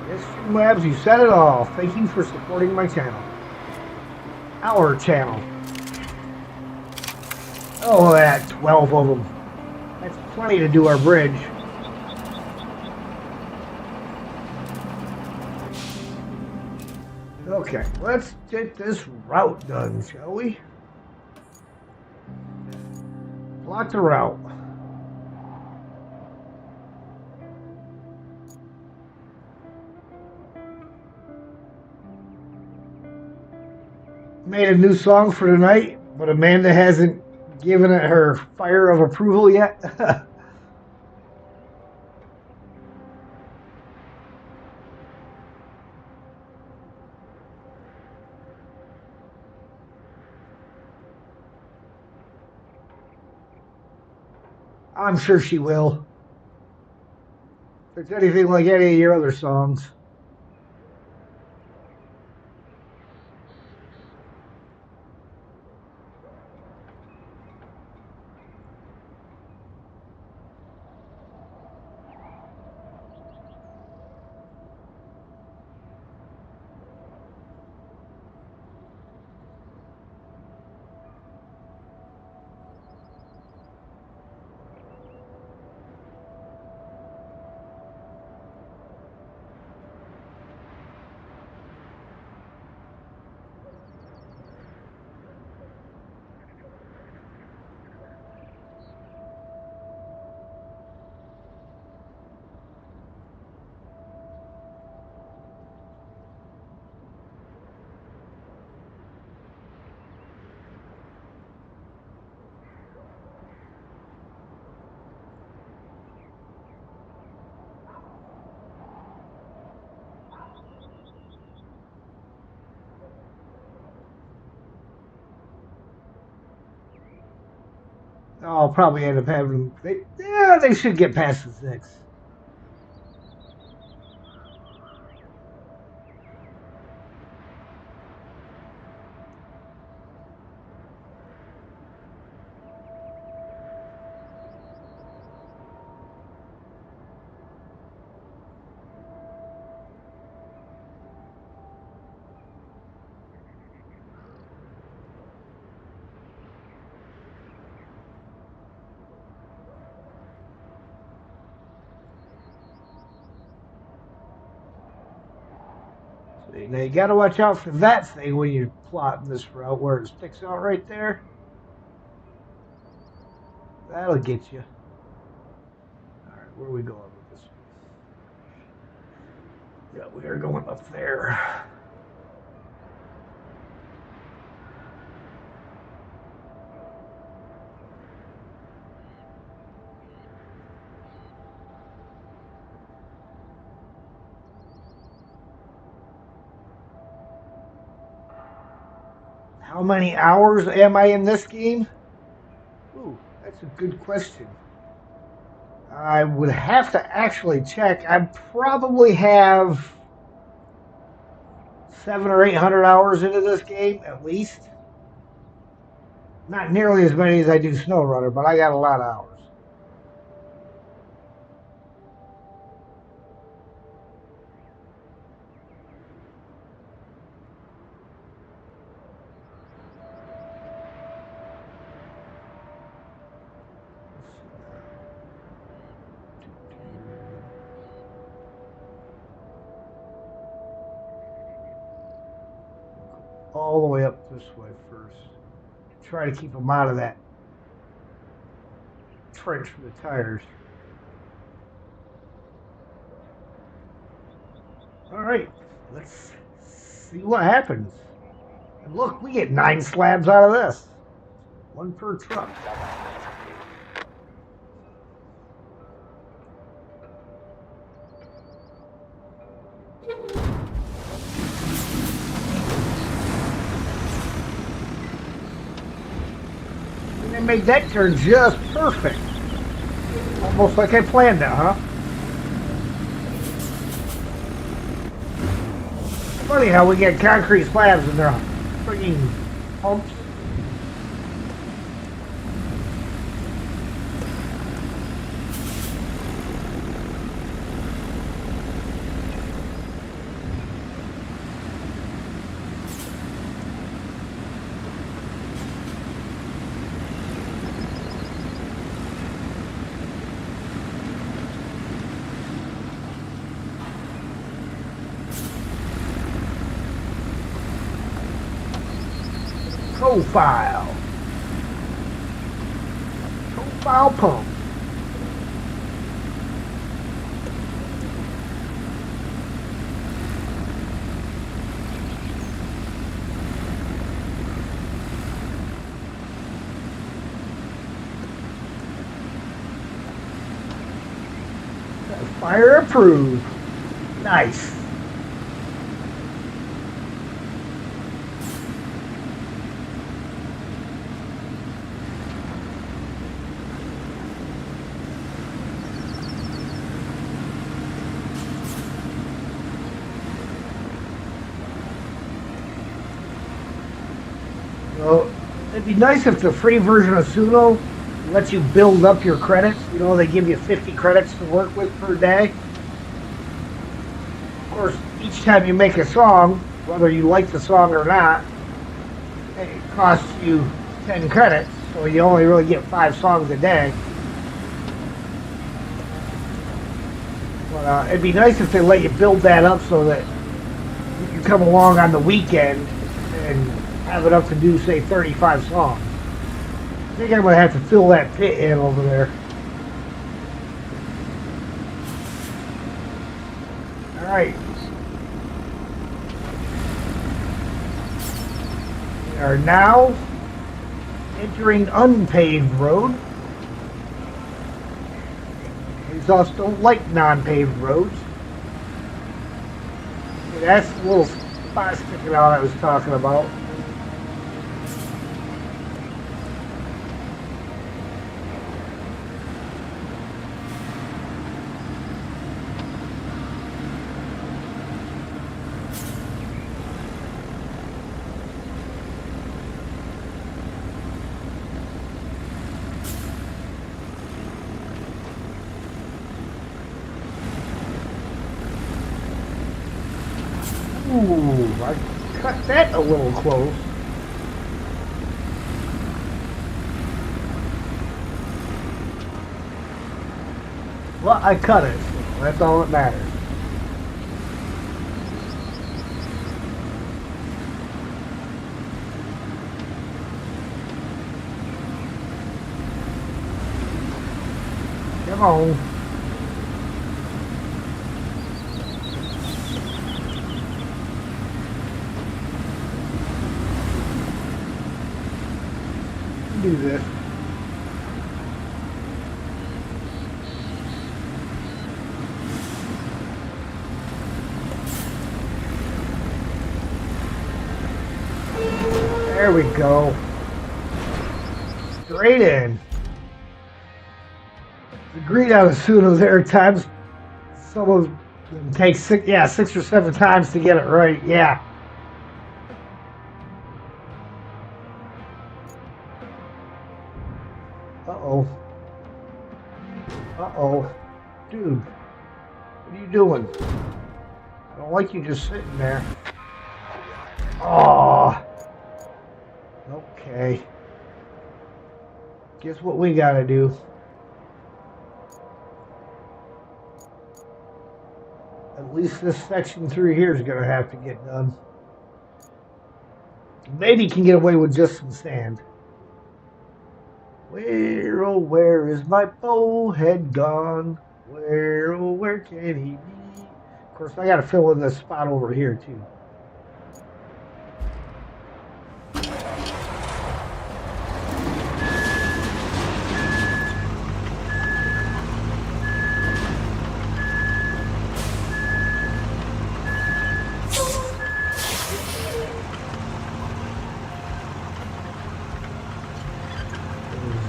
Speaker 4: Yes, Streamlabs, you said it all. Thank you for supporting my channel. Our channel. Oh, that 12 of them. I That's plenty to do our bridge. Okay, let's get this route done, shall we? Plot the route. Made a new song for tonight, but Amanda hasn't given it her fire of approval yet. I'm sure she will. If it's anything like any of your other songs. I'll probably end up having them. They should get past the 6. Now you got to watch out for that thing when you're plotting this route where it sticks out right there. That'll get you. All right, where are we going with this? Yeah, we are going up there. How many hours am I in this game? Ooh, that's a good question. I would have to actually check. I probably have 700 or 800 hours into this game at least. Not nearly as many as I do SnowRunner, but I got a lot of hours. All the way up this way first. Try to keep them out of that trench for the tires. All right, let's see what happens. And look, we get 9 slabs out of this. 1 per truck. And they made that turn just perfect. Almost like I planned it, huh? Funny how we get concrete slabs and they're freaking pumps. Profile. Profile pump. Fire approved. Nice. Well, it'd be nice if the free version of Suno lets you build up your credits. You know, they give you 50 credits to work with per day. Of course, each time you make a song, whether you like the song or not, it costs you 10 credits, so you only really get 5 songs a day. But it'd be nice if they let you build that up so that you can come along on the weekend and have enough to do, say, 35 songs. I think I'm going to have to fill that pit in over there. Alright. We are now entering unpaved road. These us don't like non-paved roads. Okay, that's the little spot sticking out I was talking about. Ooh, I cut that a little close. Well, I cut it, so that's all that matters. Come on. Do this. There we go. Straight in. The green out of Suno there at times. Some of them take 6 or 7 times to get it right. Yeah. Uh-oh. Uh-oh. Dude, what are you doing? I don't like you just sitting there. Oh. Okay. Guess what we gotta do? At least this section through here is gonna have to get done. Maybe can get away with just some sand. Where, oh, where is my bowhead gone? Where, oh, where can he be? Of course, I gotta fill in this spot over here, too.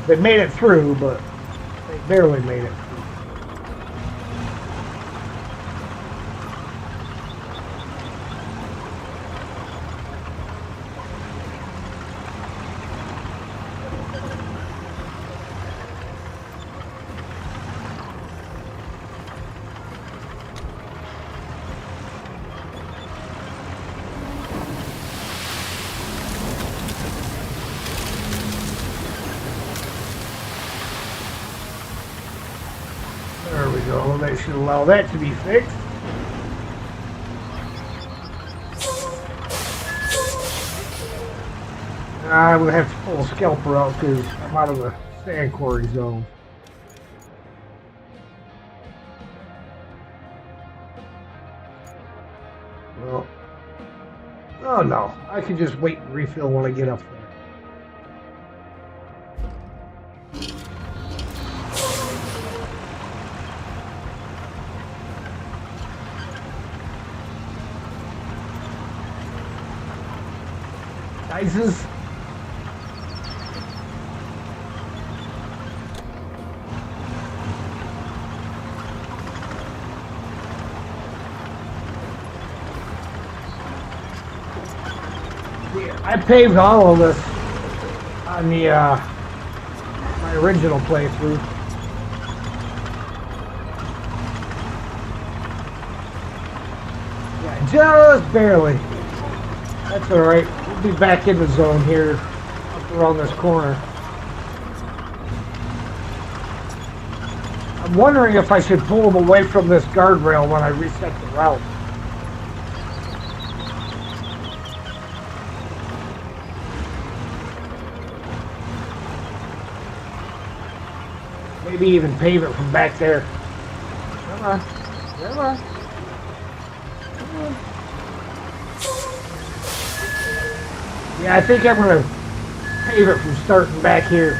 Speaker 4: They made it through, but they barely made it through. There we go. That should allow that to be fixed. I'm gonna have to pull a scalper out because I'm out of the sand quarry zone. Well, oh no, I can just wait and refill when I get up there. Guys, I paved all of this on the my original playthrough. Yeah, just barely. That's all right. We'll be back in the zone here, up around this corner. I'm wondering if I should pull them away from this guardrail when I reset the route. Maybe even pave it from back there. Come on. Come on. Come on. Yeah, I think I'm going to pave it from starting back here.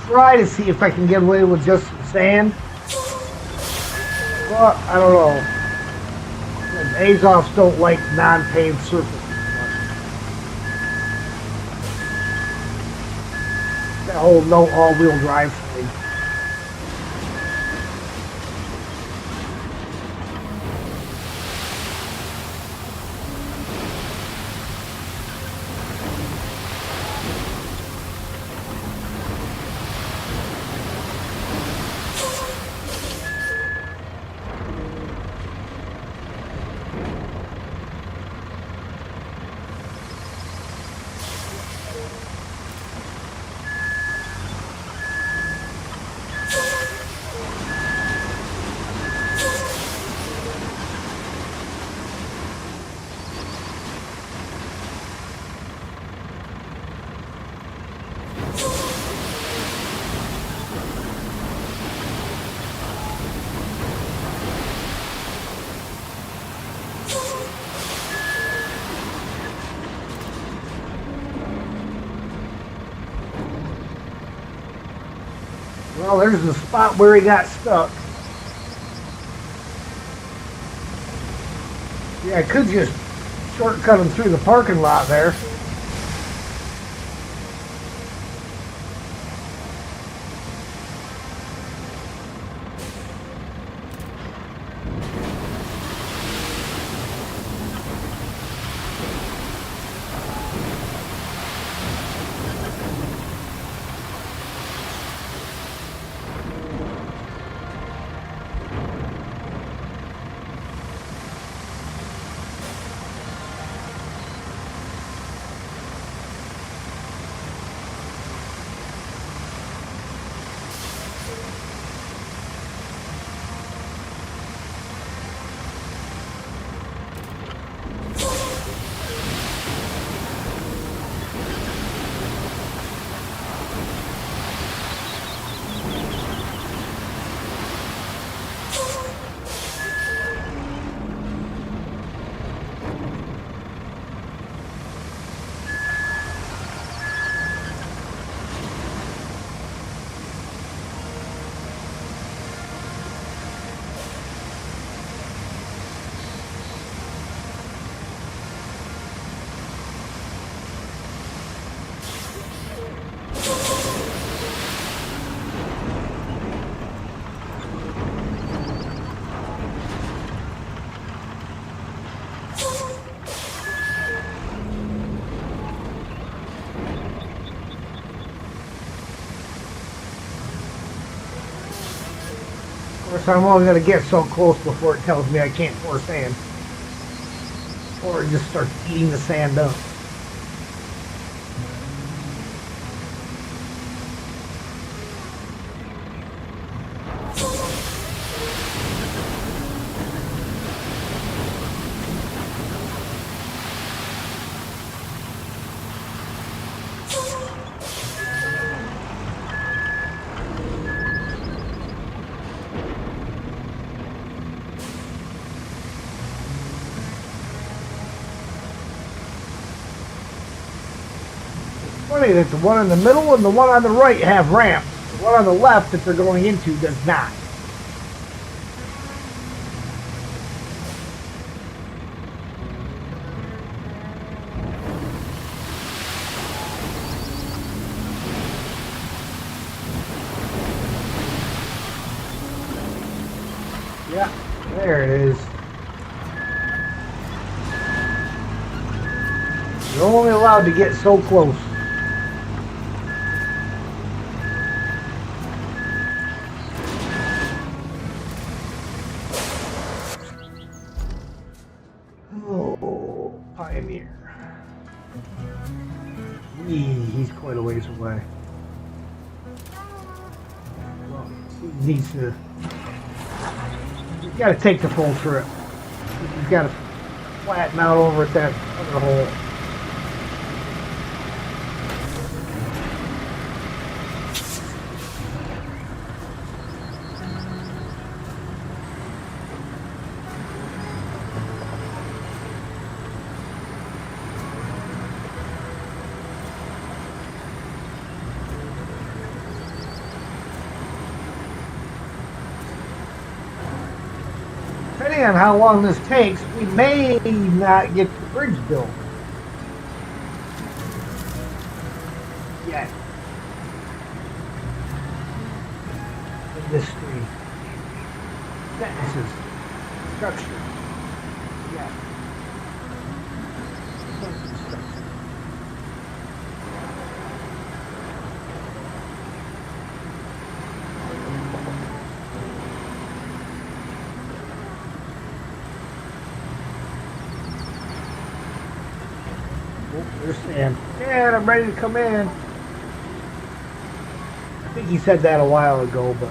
Speaker 4: Try to see if I can get away with just some sand. But I don't know. The Azoffs don't like non-paved surfaces much. That whole no all-wheel drive thing. Well, there's the spot where he got stuck. Yeah, I could just shortcut him through the parking lot there. course, I'm only going to get so close before it tells me I can't pour sand. Or it just starts eating the sand up. Funny that the one in the middle and the one on the right have ramps. The one on the left that they're going into does not. Yeah, there it is. You're only allowed to get so close. Oh, Pioneer. He's quite a ways away. Well, he needs to. He's got to take the full trip. He's got to flatten out over at that other hole. Depending on how long this takes, we may not get the bridge built. Yet. In this stream. Sentences. Structure. Yeah. Structure. There's Sam. Yeah, I'm ready to come in. I think he said that a while ago, but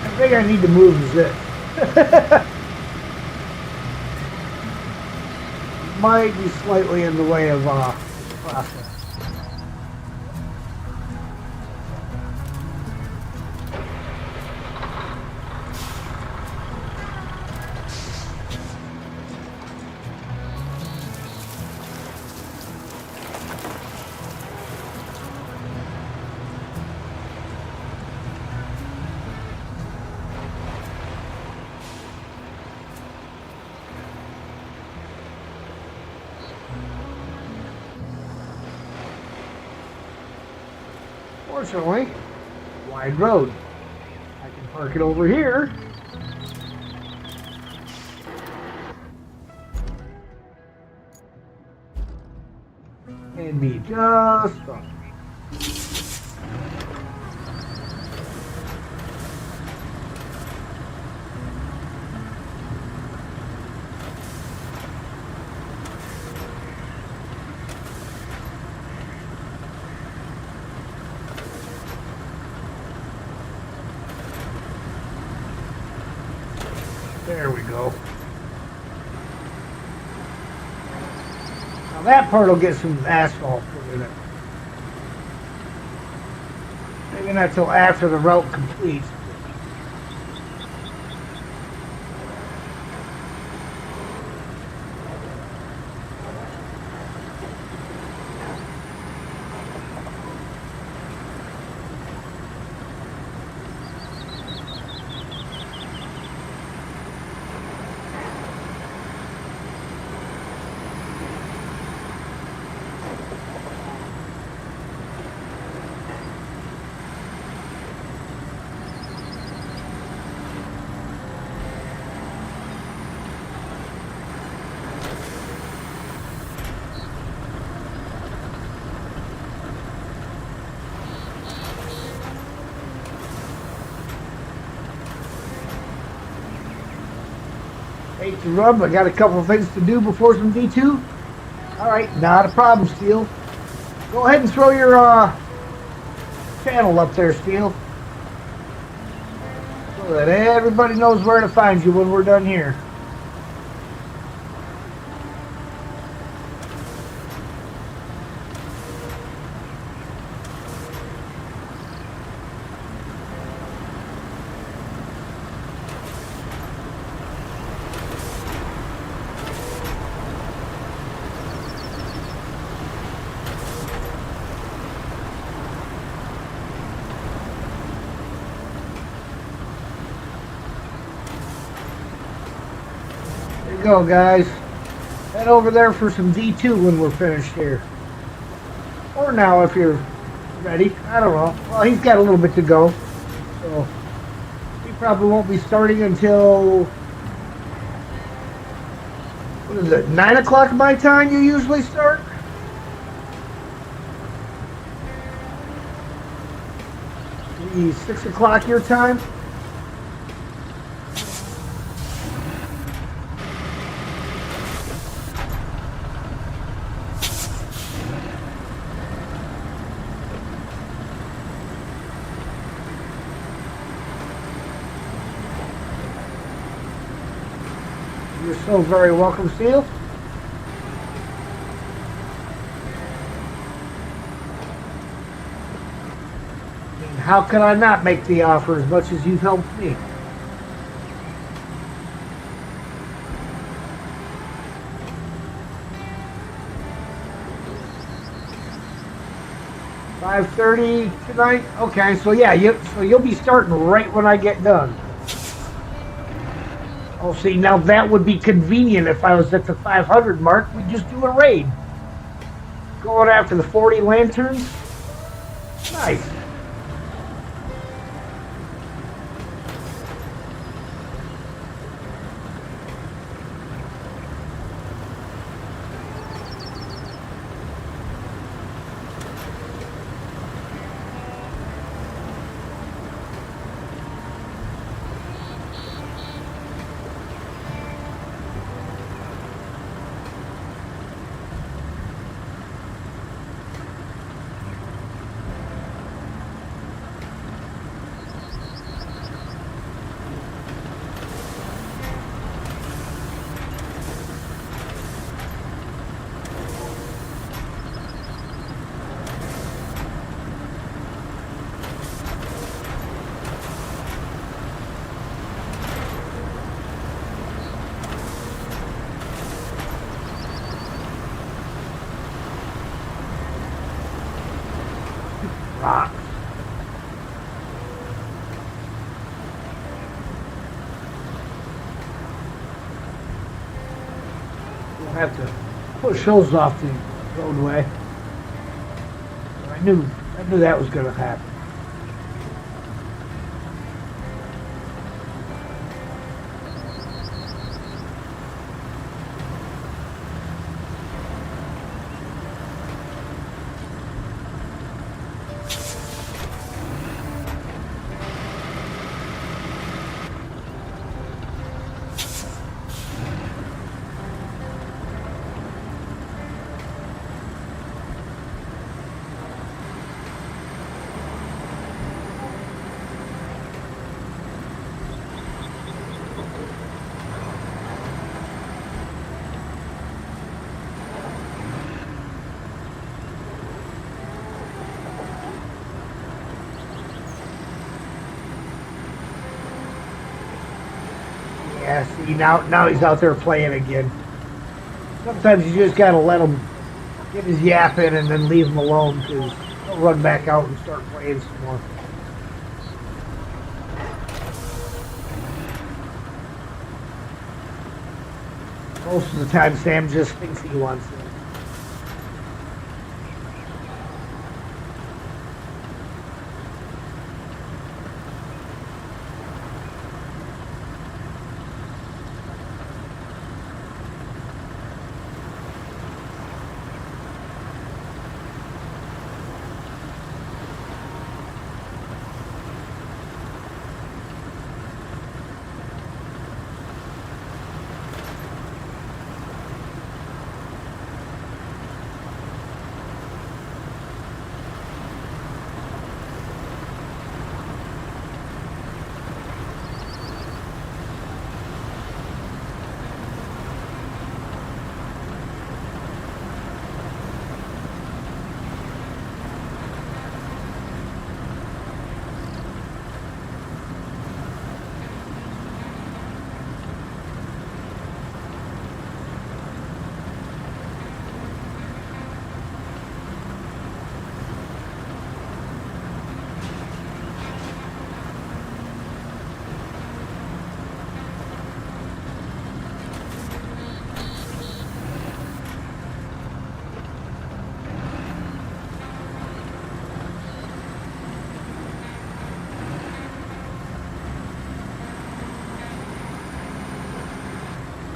Speaker 4: I think I need to move the zip. Might be slightly in the way of this process. Fortunately, wide road. I can park it over here. And be just fine. There we go. Now that part will get some asphalt put in it. Maybe not till after the route completes. Hate to run, but I got a couple of things to do before some D2. All right, not a problem, Steel. Go ahead and throw your channel up there, Steel, so that everybody knows where to find you when we're done here. There you go, guys. Head over there for some D2 when we're finished here. Or now if you're ready. I don't know. Well, he's got a little bit to go. So he probably won't be starting until, what is it, 9 o'clock my time you usually start? Maybe 6 o'clock your time? You're so very welcome, Steel. And how can I not make the offer as much as you've helped me? $5:30 tonight? Okay, so yeah, you'll be starting right when I get done. Oh, see, now that would be convenient if I was at the 500 mark. We'd just do a raid. Going after the 40 lanterns? Nice. Rocks. We'll have to push those off the roadway. I knew that was going to happen. Yeah, see, now he's out there playing again. Sometimes you just gotta let him get his yap in and then leave him alone, because he'll run back out and start playing some more. Most of the time, Sam just thinks he wants it.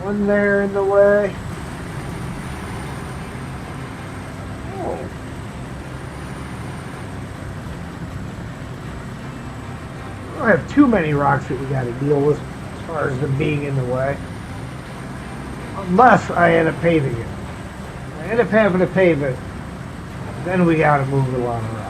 Speaker 4: one there in the way. Oh. We don't have too many rocks that we got to deal with as far as them being in the way. Unless I end up paving it. If I end up having to pave it, then we got to move a lot of rocks.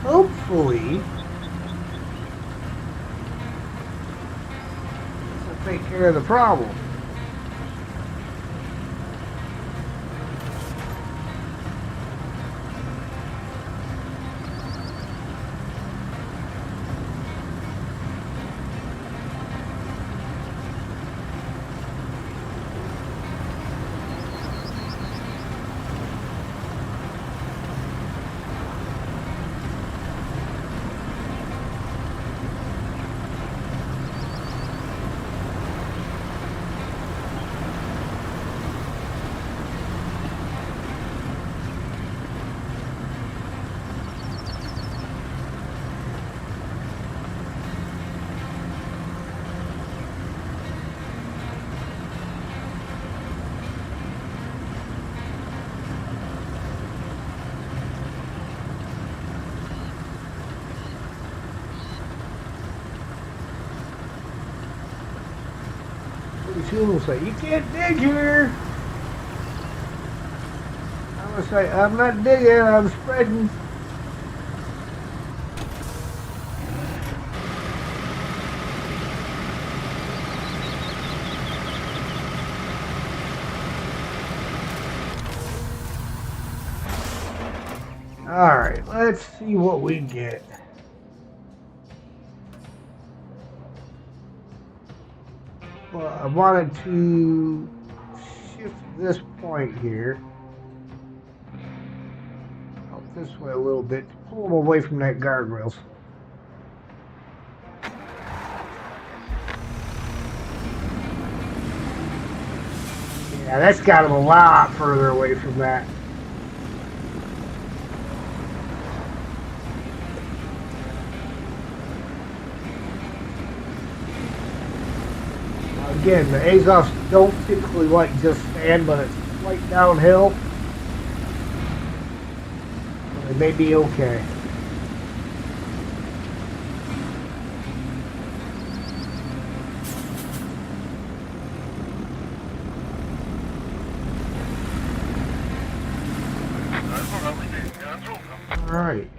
Speaker 4: Hopefully, this will take care of the problem. Soon will say, you can't dig here. I'm gonna say, I'm not digging, I'm spreading. Alright, let's see what we get. Well, I wanted to shift this point here out this way a little bit to pull them away from that guardrails. Yeah, that's got them a lot further away from that. Again, the Azovs don't typically like just sand, but it's quite downhill. It may be okay. All right.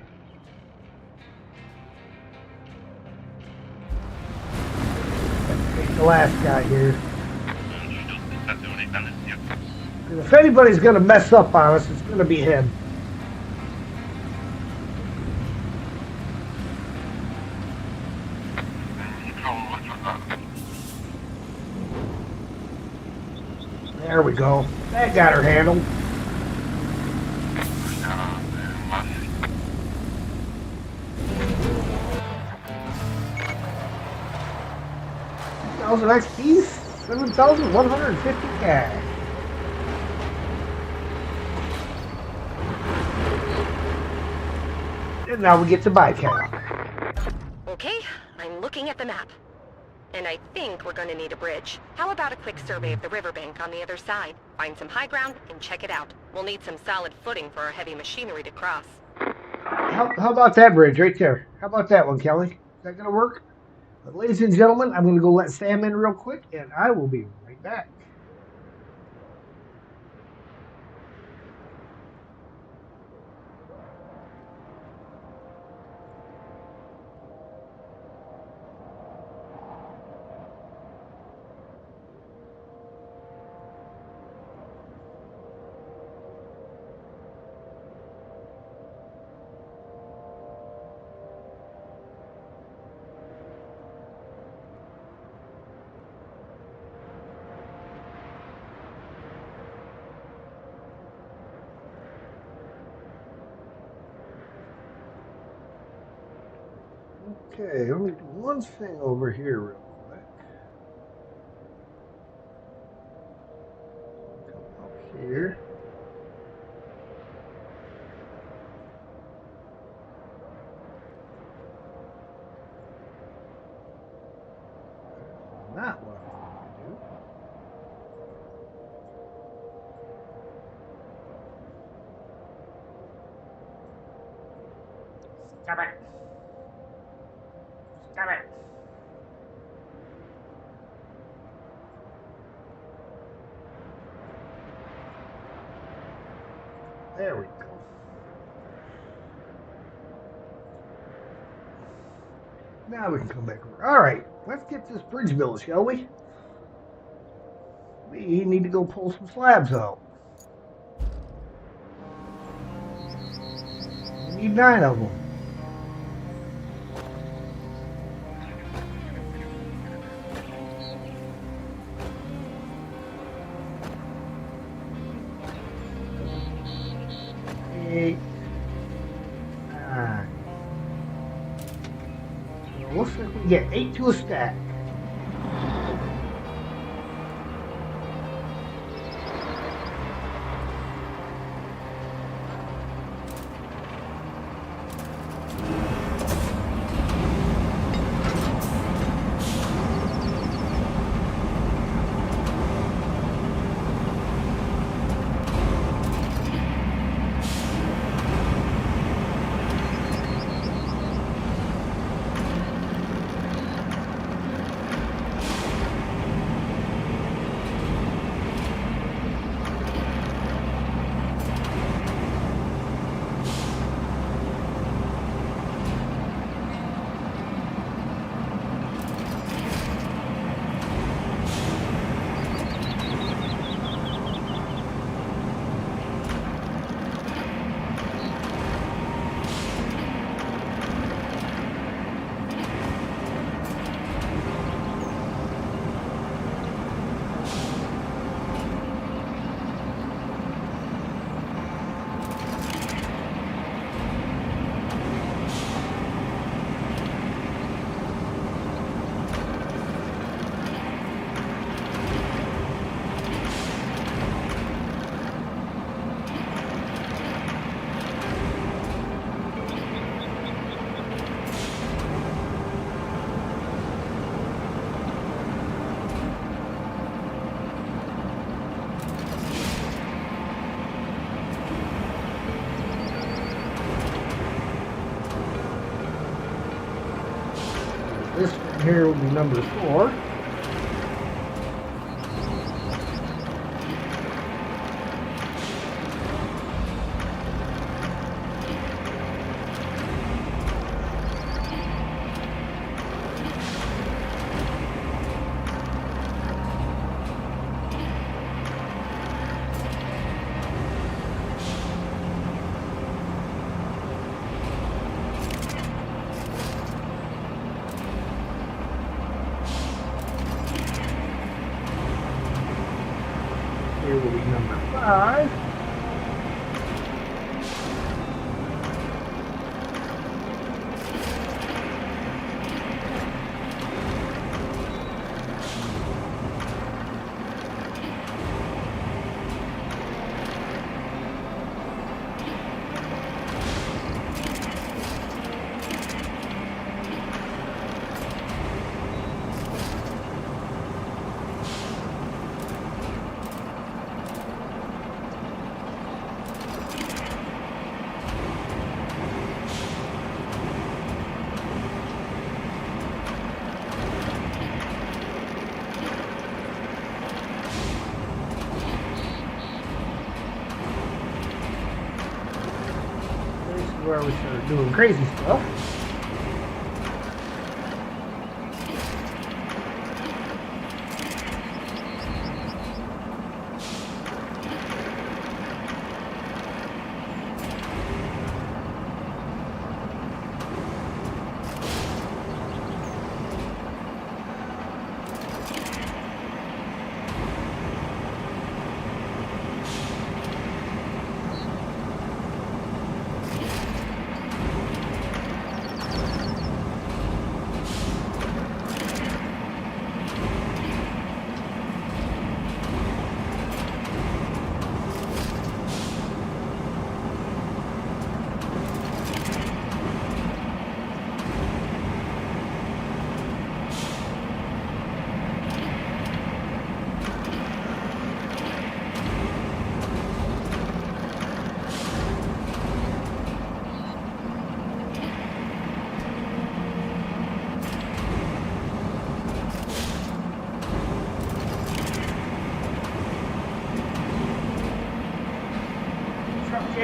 Speaker 4: The last guy here. If anybody's going to mess up on us, it's going to be him. There we go. That got her handled. XP, 7,150 cash. And now we get to buy cow.
Speaker 5: Okay, I'm looking at the map. And I think we're going to need a bridge. How about a quick survey of the riverbank on the other side? Find some high ground and check it out. We'll need some solid footing for our heavy machinery to cross.
Speaker 4: How about that bridge right there? How about that one, Kelly? Is that going to work? But ladies and gentlemen, I'm going to go let Sam in real quick, and I will be right back. Okay, let me do one thing over here real quick. not what I want to do. Stop it. Stop it. There we go. Now we can come back over. All right, let's get this bridge built, shall we? We need to go pull some slabs out. We need 9 of them. Eight. 9. So it looks like we get 8 to a stack. This one here will be number 4. Here will be number 5. Where we start doing crazy stuff.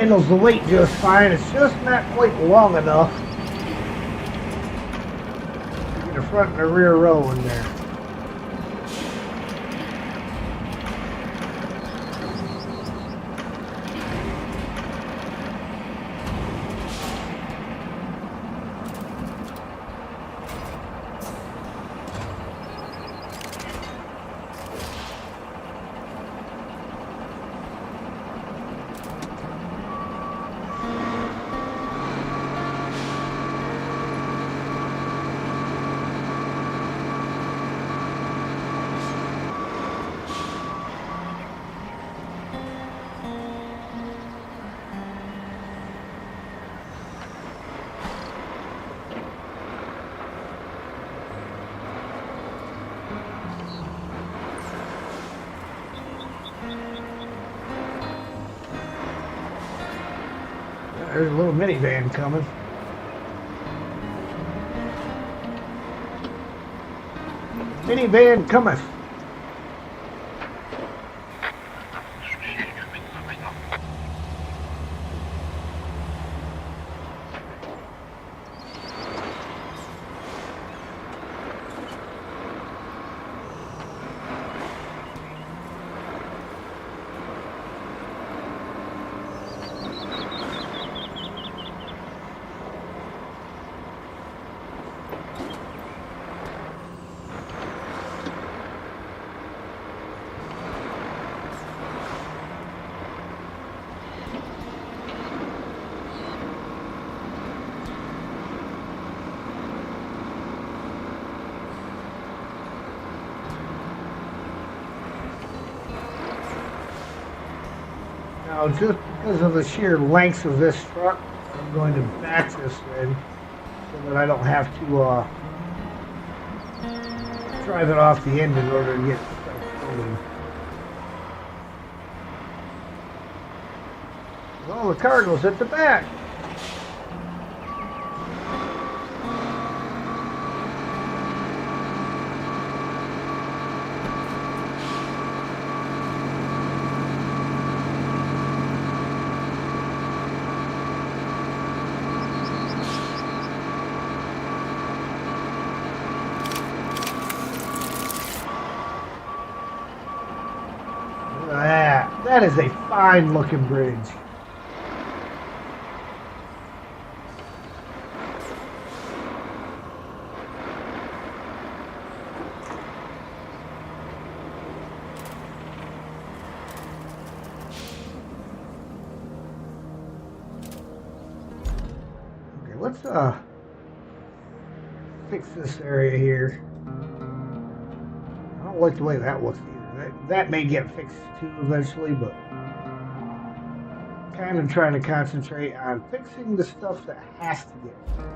Speaker 4: handles the weight just fine. It's just not quite long enough to get a front and a rear row in there. There's a little minivan coming. Minivan cometh. Now, just because of the sheer length of this truck, I'm going to back this in so that I don't have to drive it off the end in order to get stuff moving. Well, the cargo's at the back. That is a fine looking bridge. Okay, let's fix this area here. I don't like the way that looks either. That may get fixed too eventually, but kind of trying to concentrate on fixing the stuff that has to get fixed.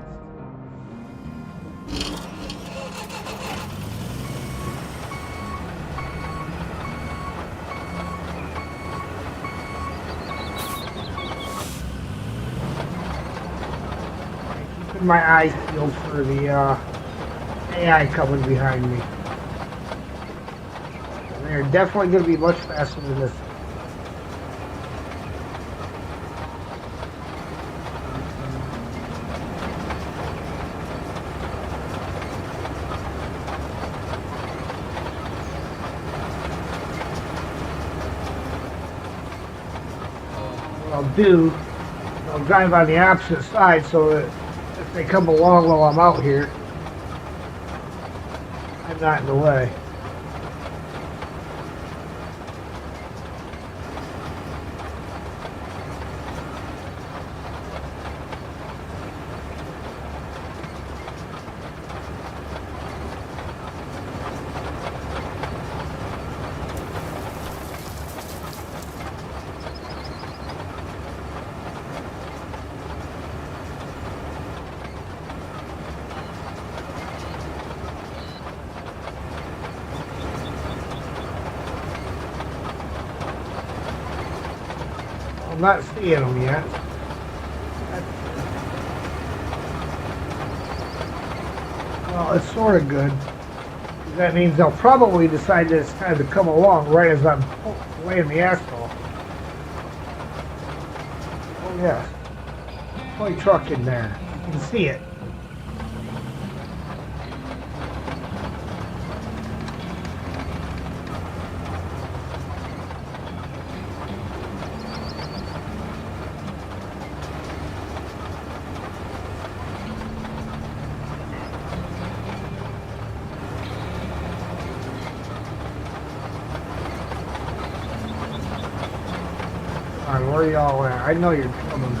Speaker 4: Keeping my eyes peeled for the AI coming behind me. They're definitely going to be much faster than this. What I'll do, I'll drive on the opposite side so that if they come along while I'm out here, I'm not in the way. I'm not seeing them yet. Well, it's sort of good. That means they'll probably decide that it's time to come along right as I'm laying the asphalt. Yeah. Toy truck in there. You can see it. Come on, where y'all at? I know you're coming.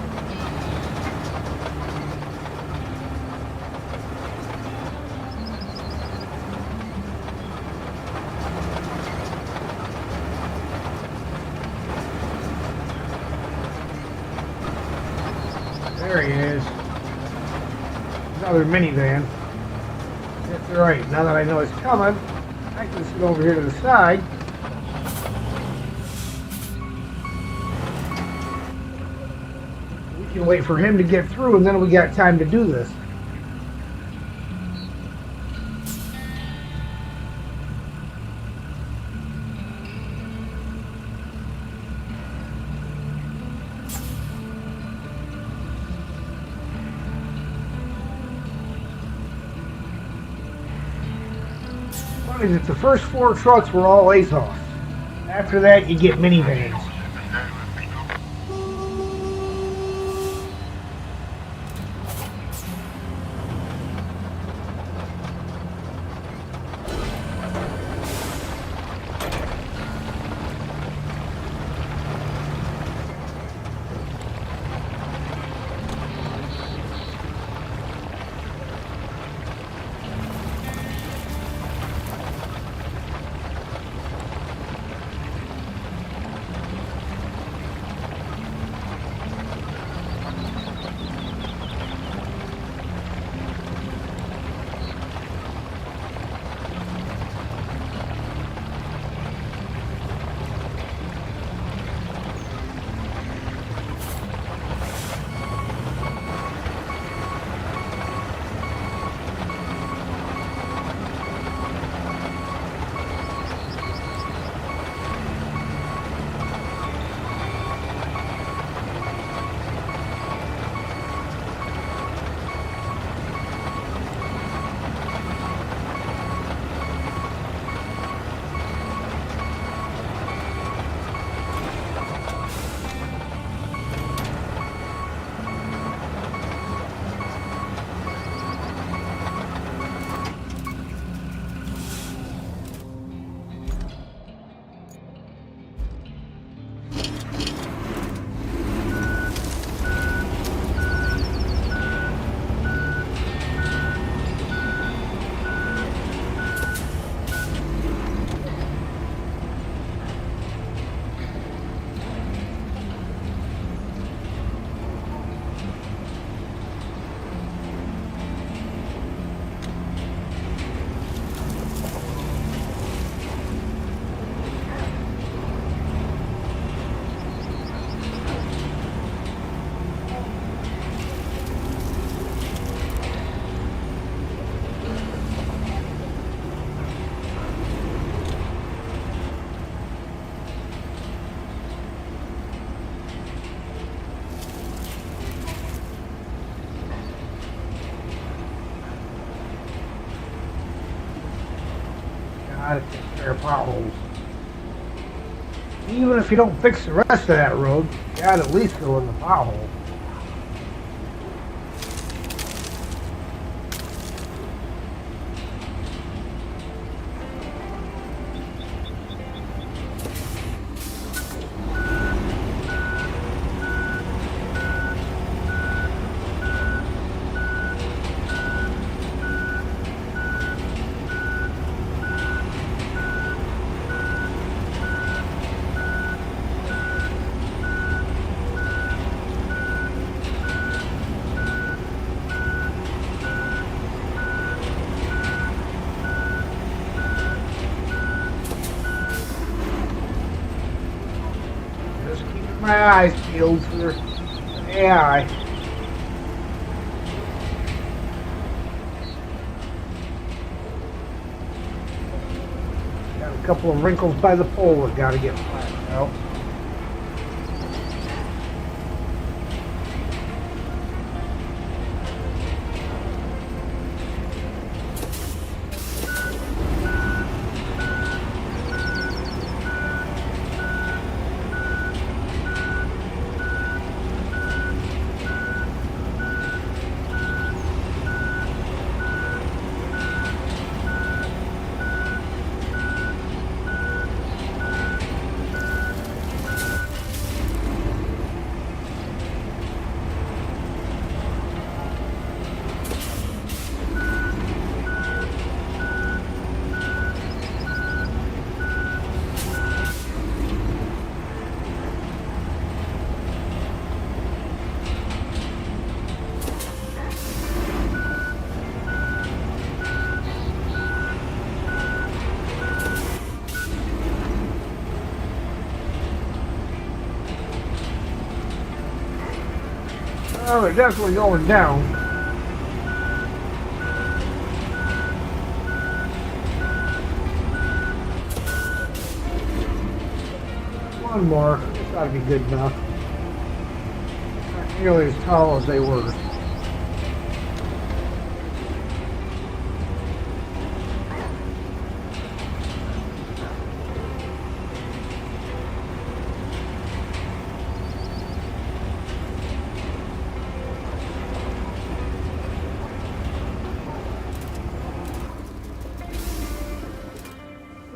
Speaker 4: There he is. Another minivan. That's right. Now that I know it's coming, I can sit over here to the side. We can wait for him to get through, and then we got time to do this. Funny that the first 4 trucks were all ASOS. After that, you get minivans. Gotta take care of potholes. Even if you don't fix the rest of that road, you gotta at least go in the pothole. My eyes peeled for AI. Got a couple of wrinkles by the pole that gotta get flattened out. Oh, they're definitely going down. One more. This ought to be good enough. Not nearly as tall as they were.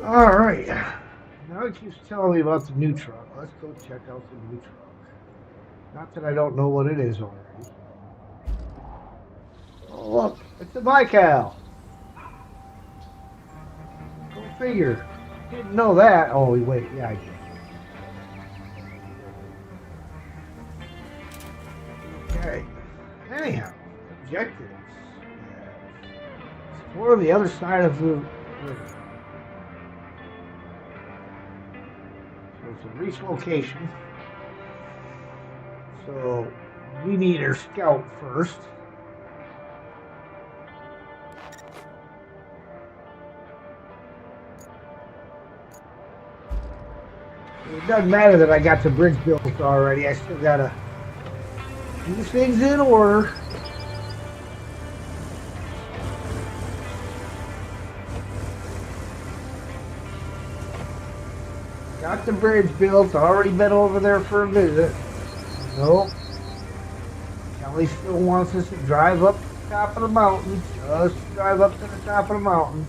Speaker 4: All right. Now it keeps telling me about the new truck. Let's go check out the new truck. Not that I don't know what it is already. Oh, look. It's a Baikal. Go figure. Didn't know that. Oh, wait. Yeah, I did. Okay. Anyhow, objectives. Explore the other side of the river. So it's a reach location. So we need our scout first. It doesn't matter that I got the bridge built already. I still gotta do things in order. Got the bridge built. Already been over there for a visit. Nope. Kelly still wants us to drive up to the top of the mountain. Just drive up to the top of the mountain.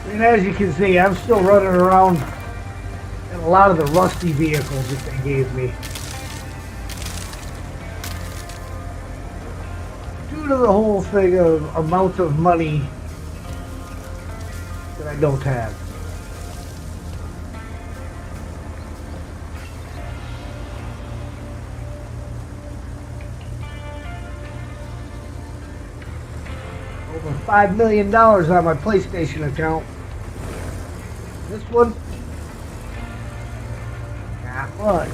Speaker 4: And as you can see, I'm still running around in a lot of the rusty vehicles that they gave me. Due to the whole thing of amount of money that I don't have. Over $5 million on my PlayStation account. This one, not much.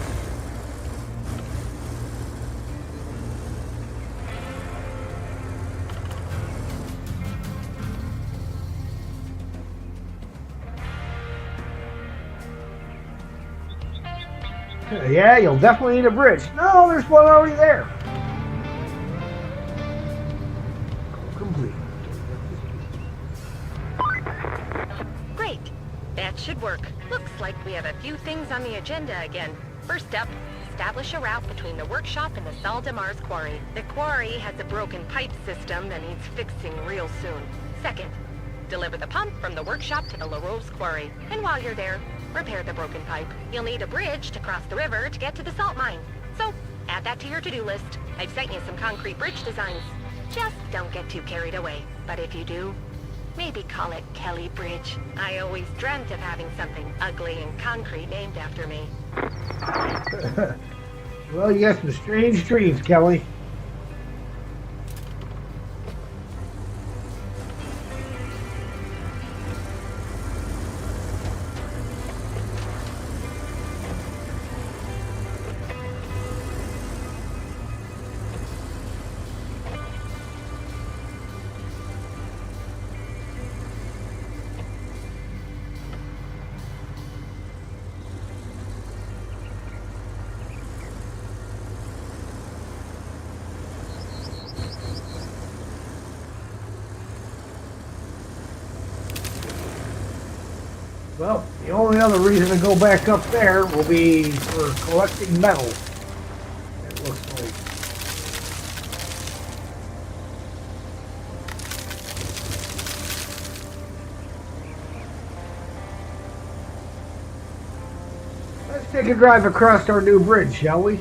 Speaker 4: Yeah, you'll definitely need a bridge. No, there's one already there. Complete.
Speaker 5: Great. That should work. Looks like we have a few things on the agenda again. First up, establish a route between the workshop and the Salle de Mars quarry. The quarry has a broken pipe system that needs fixing real soon. Second, deliver the pump from the workshop to the La Rose quarry. And while you're there, repair the broken pipe. You'll need a bridge to cross the river to get to the salt mine. So, add that to your to-do list. I've sent you some concrete bridge designs. Just don't get too carried away. But if you do, maybe call it Kelly Bridge. I always dreamt of having something ugly and concrete named after me.
Speaker 4: Well, you got some strange dreams, Kelly. Well, the only other reason to go back up there will be for collecting metal. It looks like. Let's take a drive across our new bridge, shall we?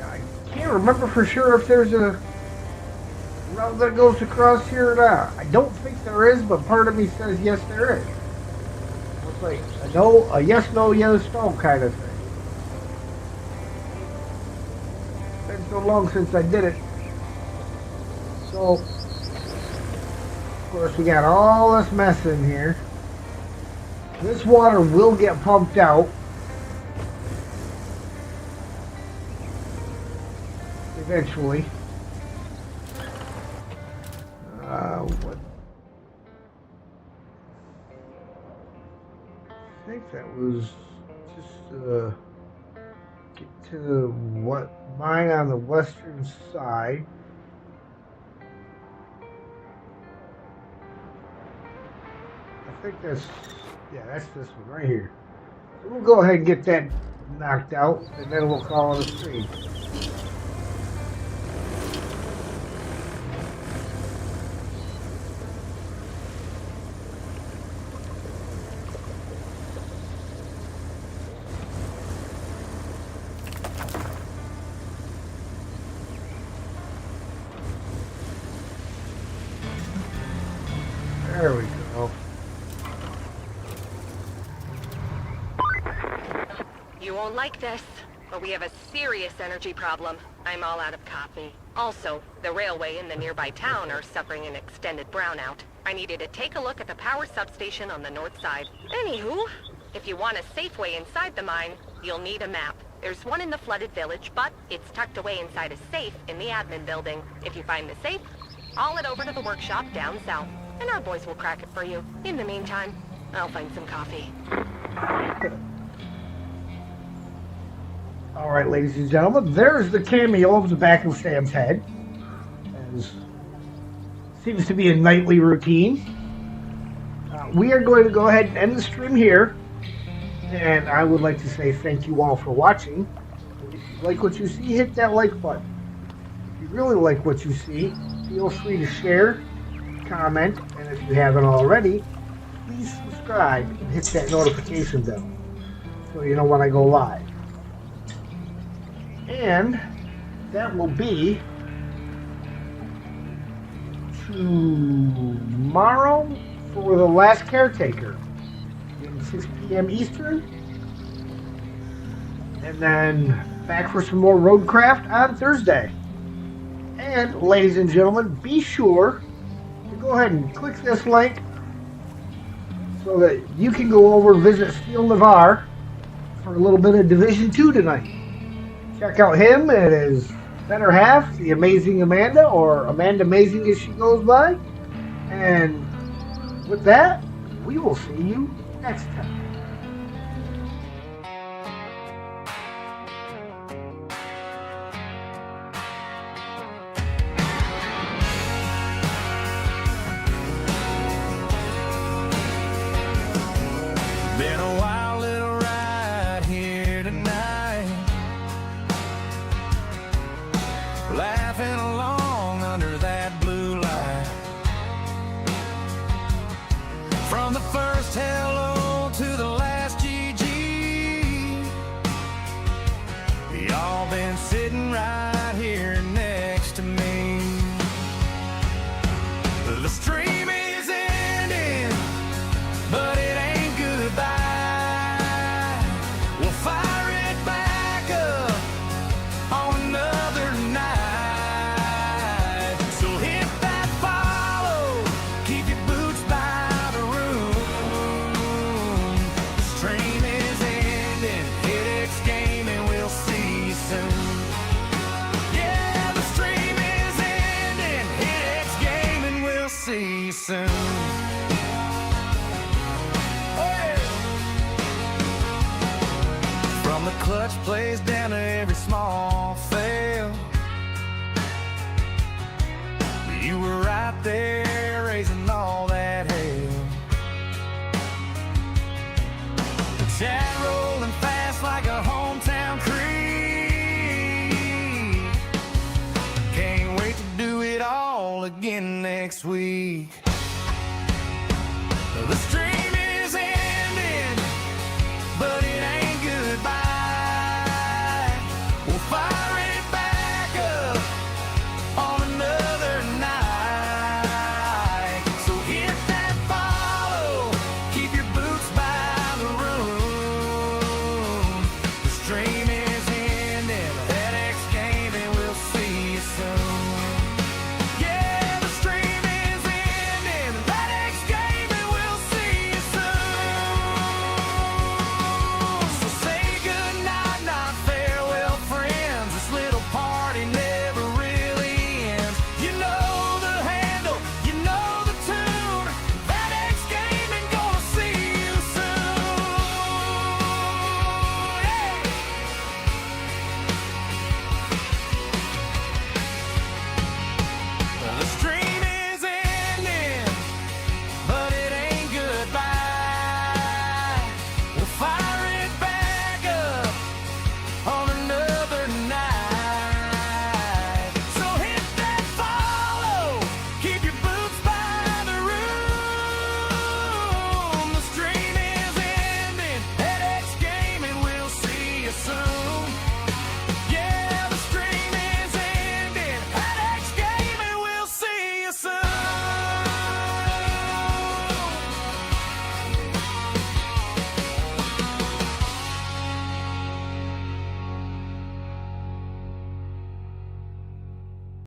Speaker 4: I can't remember for sure if there's a route that goes across here or not. I don't think there is, but part of me says yes, there is. Looks like a no, a yes, no, yes, no kind of thing. Been so long since I did it. So, of course, we got all this mess in here. This water will get pumped out. Eventually. What? I think that was just get to what mine on the western side. I think that's, yeah, that's this one right here. So we'll go ahead and get that knocked out, and then we'll call it a stream. There we go.
Speaker 5: You won't like this, but we have a serious energy problem. I'm all out of coffee. Also, the railway and the nearby town are suffering an extended brownout. I needed to take a look at the power substation on the north side. Anywho, if you want a safe way inside the mine, you'll need a map. There's one in the flooded village, but it's tucked away inside a safe in the admin building. If you find the safe, haul it over to the workshop down south, and our boys will crack it for you. In the meantime, I'll find some coffee.
Speaker 4: All right, ladies and gentlemen, there's the cameo of the back of Sam's head. As seems to be a nightly routine. We are going to go ahead and end the stream here. And I would like to say thank you all for watching. If you like what you see, hit that like button. If you really like what you see, feel free to share, comment, and if you haven't already, please subscribe and hit that notification bell so you know when I go live. And that will be tomorrow for the last caretaker at 6 p.m. Eastern. And then back for some more Roadcraft on Thursday. And ladies and gentlemen, be sure to go ahead and click this link so that you can go over and visit Steel Navarre for a little bit of Division 2 tonight. Check out him and his better half, the Amazing Amanda, or Amanda Amazing as she goes by. And with that, we will see you next time.
Speaker 2: Been a wild little ride here tonight, laughing along under that blue light. From the first hello to the last GG, y'all been sitting right here next to me. The stream is ending, but it ain't goodbye. We'll fire it back up on another night. So hit that follow, keep your boots by the room. The stream is ending, hit X game and we'll see you soon. Yeah, the stream is ending, hit X game and we'll see you soon. From the clutch plays down to every small fail, next week.